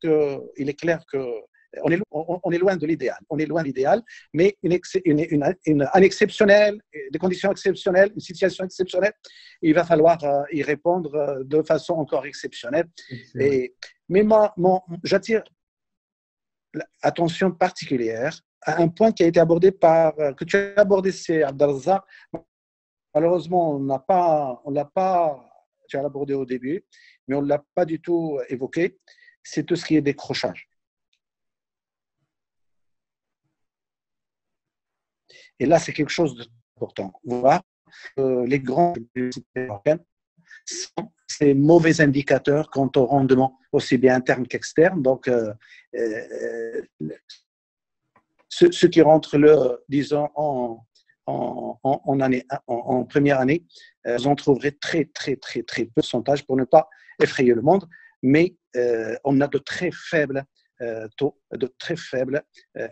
que on est loin de l'idéal. On est loin de l'idéal, mais un exceptionnel, des conditions exceptionnelles, une situation exceptionnelle, il va falloir y répondre de façon encore exceptionnelle. Mais j'attire l'attention particulière à un point qui a été abordé que tu as abordé, c'est Abdelrazak. Malheureusement, on l'a pas, tu as abordé au début, mais on ne l'a pas du tout évoqué. C'est tout ce qui est décrochage. Et là, c'est quelque chose d'important. On voit que les grandes universités marocaines sont ces mauvais indicateurs quant au rendement, aussi bien interne qu'externe. Donc, ceux qui rentrent, disons, en première année, vous en trouverez très peu de pourcentage pour ne pas effrayer le monde, mais on a de très faibles taux, de très faibles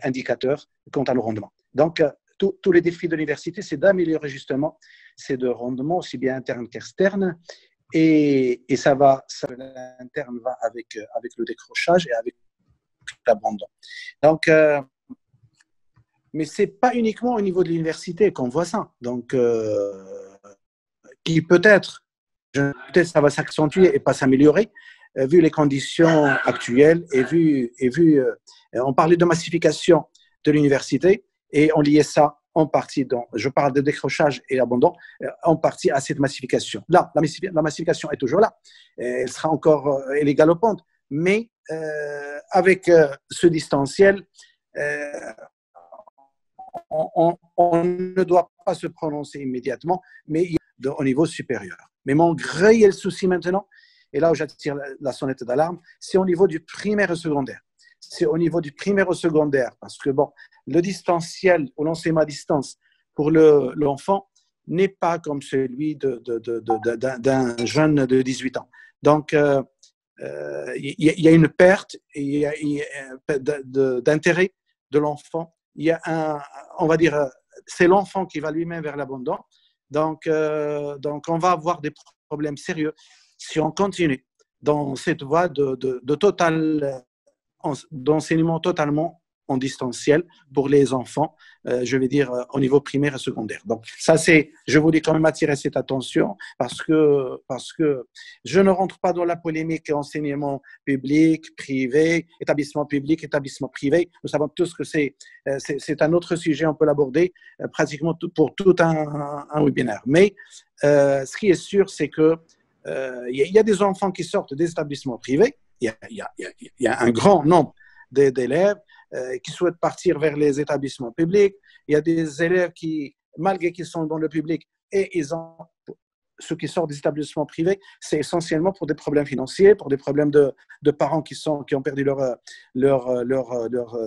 indicateurs quant à le rendement. Donc, tous les défis de l'université, c'est d'améliorer justement ces deux rendements, aussi bien internes qu'externes, et l'interne va avec le décrochage et avec l'abandon. Donc, mais ce n'est pas uniquement au niveau de l'université qu'on voit ça. Donc, qui peut-être ça va s'accentuer et pas s'améliorer, vu les conditions actuelles et vu on parlait de massification de l'université et on liait ça en partie, je parle de décrochage et abandon, en partie à cette massification. Là, la massification est toujours là. Elle sera encore, elle est galopante, mais avec ce distanciel, on ne doit pas se prononcer immédiatement, mais au niveau supérieur. Mais mon réel souci maintenant, et là où j'attire la sonnette d'alarme, c'est au niveau du primaire et secondaire. C'est au niveau du primaire et secondaire, parce que bon, le distanciel ou l'enseignement à distance pour l'enfant n'est pas comme celui d'un jeune de 18 ans. Donc, il y a une perte d'intérêt de l'enfant. Il y a on va dire, c'est l'enfant qui va lui-même vers l'abandon. Donc, on va avoir des problèmes sérieux si on continue dans cette voie d'enseignement totalement en distanciel pour les enfants, je vais dire au niveau primaire et secondaire. Donc ça je voulais quand même attirer cette attention parce que je ne rentre pas dans la polémique enseignement public, privé, établissement public, établissement privé. Nous savons tous que c'est un autre sujet, on peut l'aborder pratiquement pour tout un webinaire. Mais ce qui est sûr, c'est que il y a des enfants qui sortent des établissements privés. Il y a un grand nombre d'élèves qui souhaitent partir vers les établissements publics. Il y a des élèves qui, malgré qu'ils sont dans le public, et ils ont, ceux qui sortent des établissements privés, c'est essentiellement pour des problèmes financiers, pour des problèmes de parents qui ont perdu leur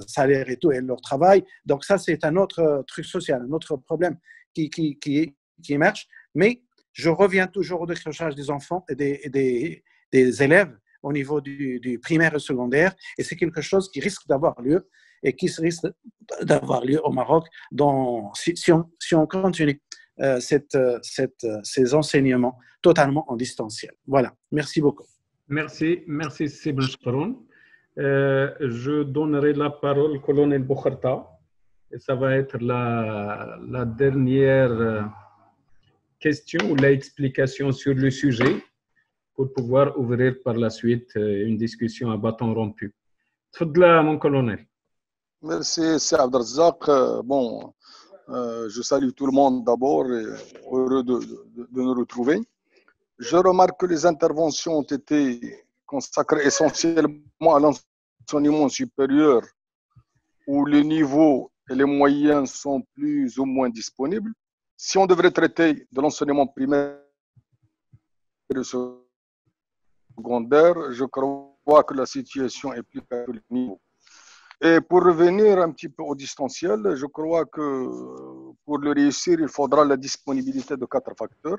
salaire et tout, et leur travail. Donc ça, c'est un autre truc social, un autre problème qui émerge. Mais je reviens toujours au décrochage des enfants et des élèves au niveau du primaire et secondaire, et c'est quelque chose qui risque d'avoir lieu et qui risque d'avoir lieu au Maroc si on continue ces enseignements totalement en distanciel. Voilà, merci beaucoup.
Merci Sibn Shkroun. Je donnerai la parole au colonel Bokharta, et ça va être la dernière question ou l'explication sur le sujet pour pouvoir ouvrir par la suite une discussion à bâton rompu. Tfadla, mon colonel.
Merci, c'est Abdelrazak. Bon, je salue tout le monde d'abord et heureux de nous retrouver. Je remarque que les interventions ont été consacrées essentiellement à l'enseignement supérieur où les niveaux et les moyens sont plus ou moins disponibles. Si on devrait traiter de l'enseignement primaire et secondaire, je crois que la situation est plus à tous les niveaux. Et pour revenir un petit peu au distanciel, je crois que pour le réussir, il faudra la disponibilité de 4 facteurs.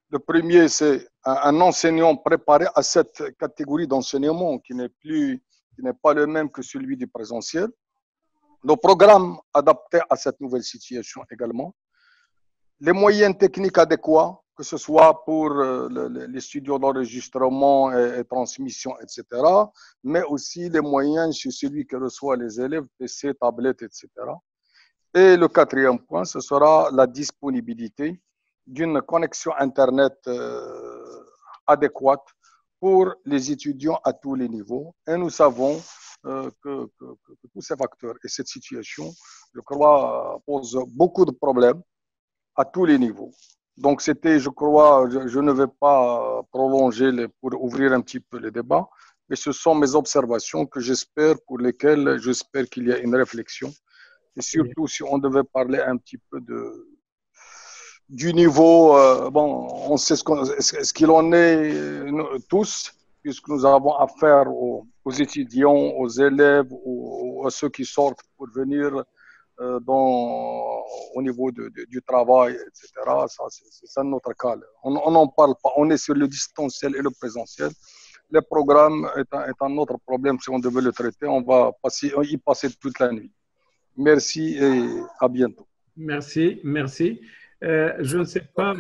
Le premier, c'est un enseignant préparé à cette catégorie d'enseignement qui n'est pas le même que celui du présentiel. Le programme adapté à cette nouvelle situation également. Les moyens techniques adéquats, que ce soit pour les studios d'enregistrement et transmission, etc., mais aussi les moyens chez celui qui reçoit les élèves, PC, tablettes, etc. Et le 4e point, ce sera la disponibilité d'une connexion Internet adéquate pour les étudiants à tous les niveaux. Et nous savons que tous ces facteurs et cette situation, je crois, posent beaucoup de problèmes à tous les niveaux. Donc, c'était, je crois, je ne vais pas prolonger pour ouvrir un petit peu les débats, mais ce sont mes observations pour lesquelles j'espère qu'il y a une réflexion. Et surtout, si on devait parler un petit peu du niveau, bon, on sait ce qu'il en est tous, puisque nous avons affaire aux étudiants, aux élèves, à ceux qui sortent pour venir au niveau du travail, etc. Ça, c'est notre cas. On n'en parle pas. On est sur le distanciel et le présentiel. Le programme est un autre problème. Si on devait le traiter, on va y passer toute la nuit. Merci et à bientôt.
Merci. Je ne sais pas,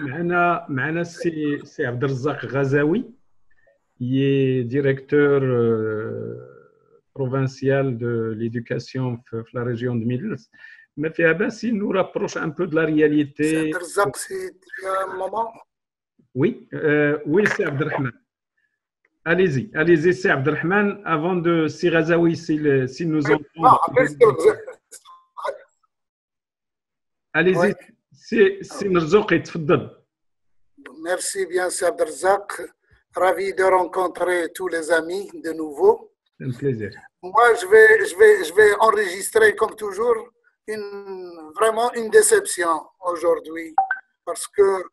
c'est Abdelrazak Ghazaoui, qui est directeur provincial de l'éducation de la région de Midels. Mais il nous rapproche un peu de la réalité.
C'est un moment.
Oui, c'est Abdelrahman. Allez-y, c'est Abdelrahman. Avant de si Ghazaoui, s'il nous entend. Allez-y, c'est Merzouk, tfadal.
Merci bien, c'est Abdelrazak. Ravi de rencontrer tous les amis de nouveau.
C'est un plaisir.
Moi, je vais enregistrer, comme toujours, vraiment une déception aujourd'hui. Parce que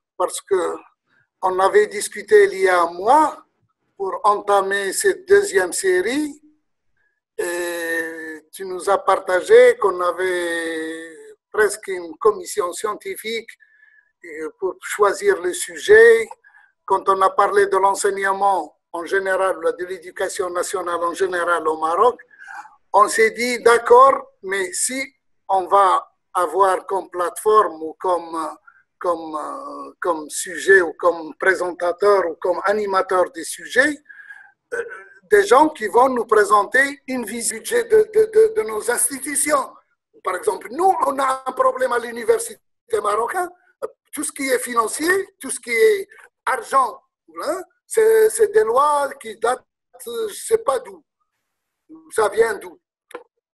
on avait discuté il y a un mois pour entamer cette deuxième série. Et tu nous as partagé qu'on avait presque une commission scientifique pour choisir le sujet. Quand on a parlé de l'enseignement en général, de l'éducation nationale en général au Maroc, on s'est dit d'accord, mais si on va avoir comme plateforme ou comme sujet ou comme présentateur ou comme animateur des sujets, des gens qui vont nous présenter une vision de nos institutions. Par exemple, nous, on a un problème à l'université marocaine. Tout ce qui est financier, tout ce qui est argent, hein, c'est des lois qui datent, je ne sais pas d'où. Ça vient d'où?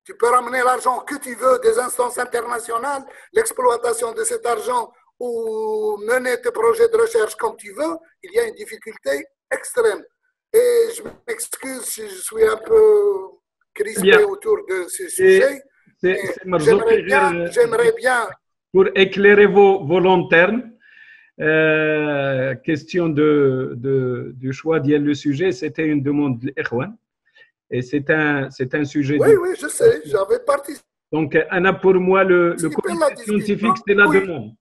Tu peux ramener l'argent que tu veux des instances internationales, l'exploitation de cet argent ou mener tes projets de recherche comme tu veux, il y a une difficulté extrême. Et je m'excuse si je suis un peu crispé autour de ce sujet. J'aimerais bien.
Pour éclairer vos lanternes, question du choix le sujet, c'était une demande de l'Ikhwan. Et c'est un sujet.
Oui, oui, je sais, j'avais participé.
Donc, Anna, pour moi, le comité scientifique, c'est la demande.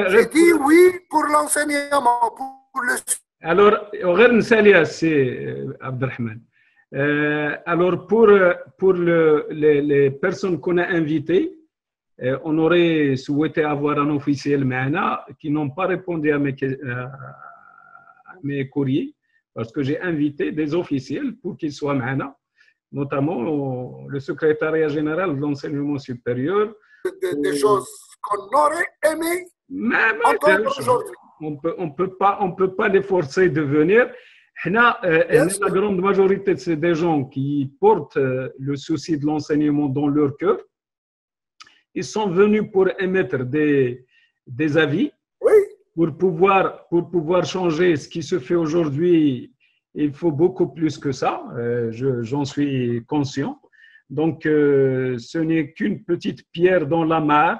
J'ai dit oui pour l'enseignement, pour le.
Alors, c'est Abdelrahman. Alors, pour les personnes qu'on a invitées, on aurait souhaité avoir un officiel Mana qui n'ont pas répondu à mes courriers parce que j'ai invité des officiels pour qu'ils soient Mana, notamment le secrétariat général de l'enseignement supérieur.
Des choses qu'on aurait aimé entendre aujourd'hui.
On peut pas les forcer de venir. La grande majorité, c'est des gens qui portent le souci de l'enseignement dans leur cœur. Ils sont venus pour émettre des avis.
Oui.
Pour pouvoir changer ce qui se fait aujourd'hui. Il faut beaucoup plus que ça. J'en suis conscient. Donc, ce n'est qu'une petite pierre dans la mare.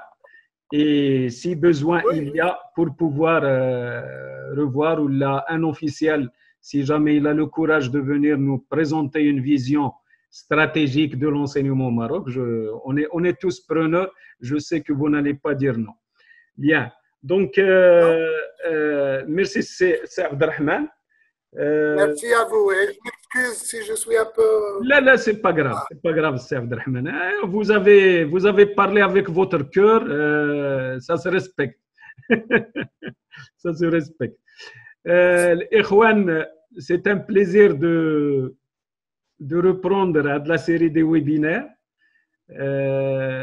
Et si besoin il y a pour pouvoir revoir ou là, un officiel, si jamais il a le courage de venir nous présenter une vision stratégique de l'enseignement au Maroc, on est tous preneurs. Je sais que vous n'allez pas dire non. Bien. Donc, merci, c'est Abdelrahman.
Merci à vous. Et je m'excuse si je suis un peu.
Là, c'est pas grave. C'est pas grave, c'est Abdelrahman. Vous avez parlé avec votre cœur. Ça se respecte. Ça se respecte. Ikhwan, c'est un plaisir de reprendre de la série des webinaires.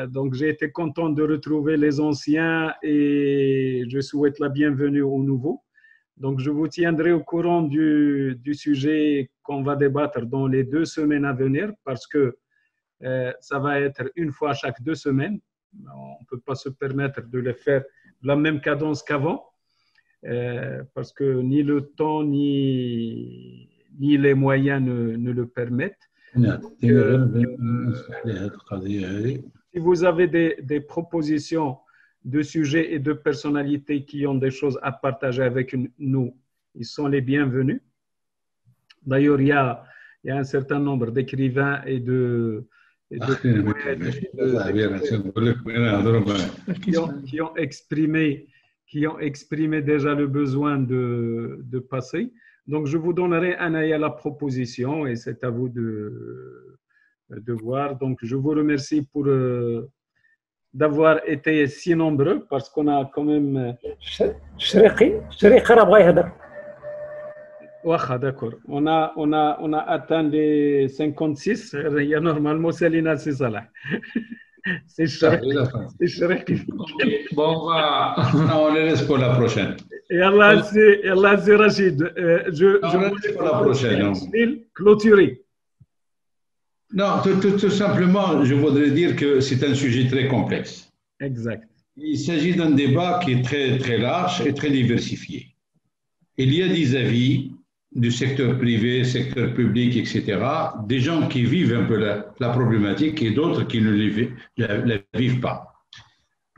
Donc, j'ai été content de retrouver les anciens et je souhaite la bienvenue aux nouveaux. Donc, je vous tiendrai au courant du sujet qu'on va débattre dans les 2 semaines à venir parce que ça va être une fois chaque 2 semaines. On ne peut pas se permettre de le faire de la même cadence qu'avant parce que ni le temps ni les moyens ne le permettent. Si vous avez des propositions de sujets et de personnalités qui ont des choses à partager avec nous, ils sont les bienvenus. D'ailleurs, il y a un certain nombre d'écrivains et de qui ont exprimé déjà le besoin de passer. Donc, je vous donnerai un œil à la proposition et c'est à vous de voir. Donc, je vous remercie pour d'avoir été si nombreux parce qu'on a quand même. D'accord. On a atteint les 56. Il y a normalement Célina Salah. C'est cher.
Bon, on les laisse pour la prochaine.
Et Allah, c'est Rachid. Je
pour la prochaine.
Clôturer.
Non, tout simplement, je voudrais dire que c'est un sujet très complexe.
Exact.
Il s'agit d'un débat qui est très, très large et très diversifié. Il y a des avis du secteur privé, secteur public, etc., des gens qui vivent un peu la problématique et d'autres qui ne la vivent pas.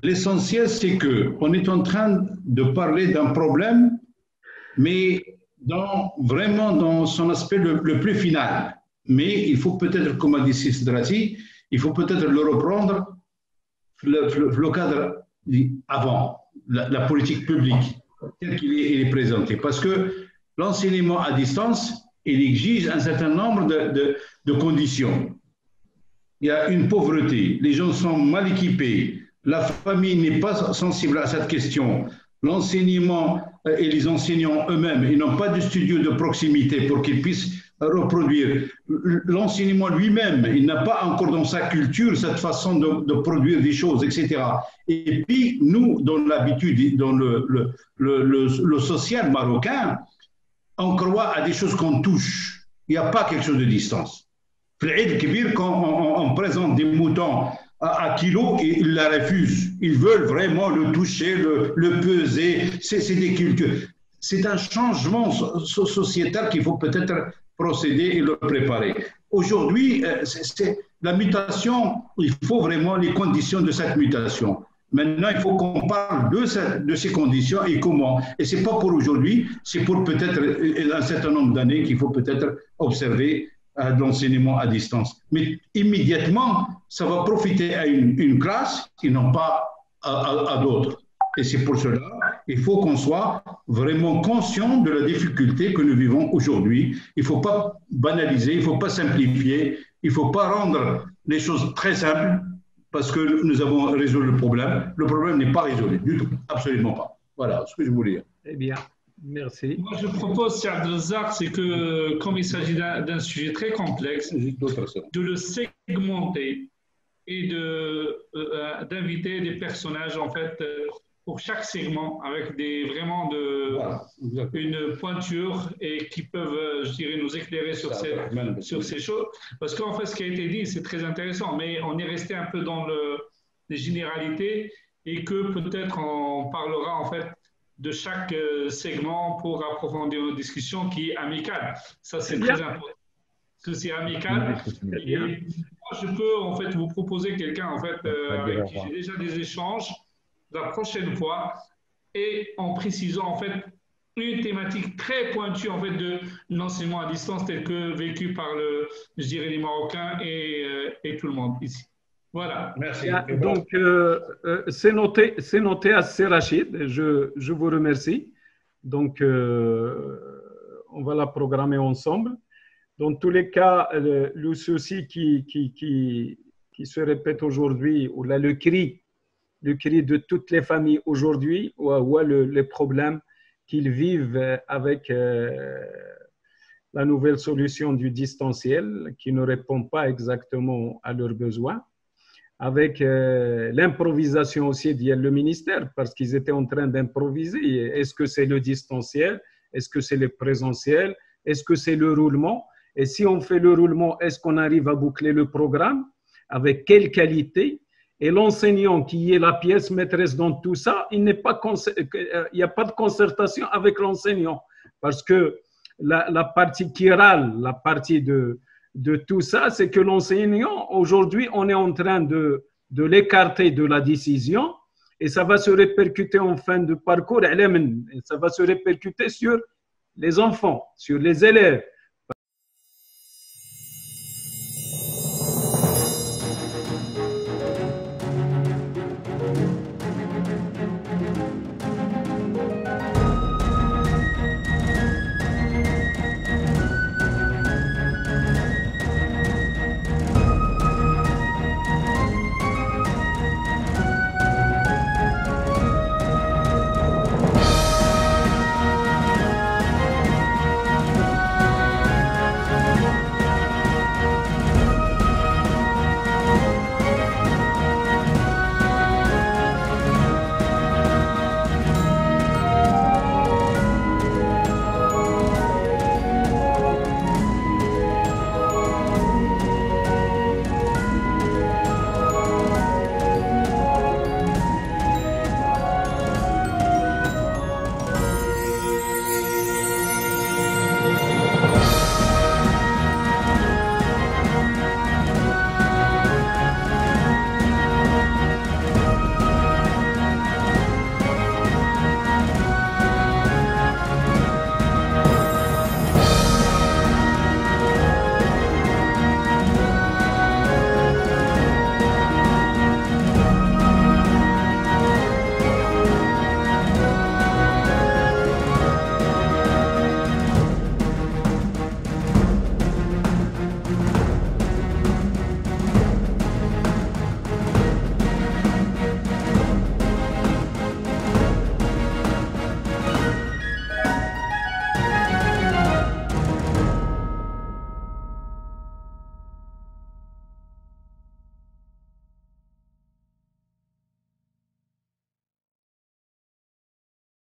L'essentiel, c'est qu'on est en train de parler d'un problème, mais vraiment dans son aspect le plus final. Mais il faut peut-être, comme a dit Sidrati, il faut peut-être le reprendre le cadre avant, la politique publique, tel qu'il est présenté. Parce que l'enseignement à distance, il exige un certain nombre de conditions. Il y a une pauvreté, les gens sont mal équipés, la famille n'est pas sensible à cette question. L'enseignement et les enseignants eux-mêmes, ils n'ont pas de studio de proximité pour qu'ils puissent reproduire. L'enseignement lui-même, il n'a pas encore dans sa culture cette façon de produire des choses, etc. Et puis, nous, dans l'habitude, dans le social marocain, on croit à des choses qu'on touche. Il n'y a pas quelque chose de distance. Quand on présente des moutons à kilos, ils la refusent. Ils veulent vraiment le toucher, le peser. C'est des cultures. C'est un changement sociétal qu'il faut peut-être procéder et le préparer. Aujourd'hui, La mutation, il faut vraiment les conditions de cette mutation. Maintenant, il faut qu'on parle de ces conditions et comment. Et ce n'est pas pour aujourd'hui, c'est pour peut-être un certain nombre d'années qu'il faut peut-être observer l'enseignement à distance. Mais immédiatement, ça va profiter à une classe et non pas à d'autres. Et c'est pour cela qu'il faut qu'on soit vraiment conscient de la difficulté que nous vivons aujourd'hui. Il ne faut pas banaliser, il ne faut pas simplifier, il ne faut pas rendre les choses très simples parce que nous avons résolu le problème. Le problème n'est pas résolu du tout, absolument pas. Voilà ce que je voulais dire.
Eh bien, merci.
Moi, je propose, Cheikh Abdelrazak, c'est que, comme il s'agit d'un sujet très complexe, de le segmenter et d'inviter des personnages, en fait, pour chaque segment, avec vraiment une pointure et qui peuvent, je dirais, nous éclairer sur ces choses. Parce qu'en fait, ce qui a été dit, c'est très intéressant, mais on est resté un peu dans les généralités et que peut-être on parlera, en fait, de chaque segment pour approfondir une discussion qui est amicale. Ça, c'est très important. Que c'est amical. Et moi, je peux, en fait, vous proposer quelqu'un, en fait, avec qui j'ai déjà des échanges la prochaine fois et en précisant en fait une thématique très pointue en fait de l'enseignement à distance tel que vécu par je dirais les Marocains et tout le monde ici. Voilà.
Merci.
Donc c'est noté à Rachid. Je vous remercie. Donc on va la programmer ensemble. Dans tous les cas, le souci qui se répète aujourd'hui, ou là le cri de toutes les familles aujourd'hui, ou les problèmes qu'ils vivent avec la nouvelle solution du distanciel qui ne répond pas exactement à leurs besoins, avec l'improvisation aussi le ministère, parce qu'ils étaient en train d'improviser. Est-ce que c'est le distanciel? Est-ce que c'est le présentiel? Est-ce que c'est le roulement? Et si on fait le roulement, est-ce qu'on arrive à boucler le programme? Avec quelle qualité? Et l'enseignant qui est la pièce maîtresse dans tout ça, il n'y a pas de concertation avec l'enseignant. Parce que la partie qui râle, la partie de tout ça, c'est que l'enseignant, aujourd'hui, on est en train de l'écarter de la décision et ça va se répercuter en fin de parcours. Et ça va se répercuter sur les enfants, sur les élèves.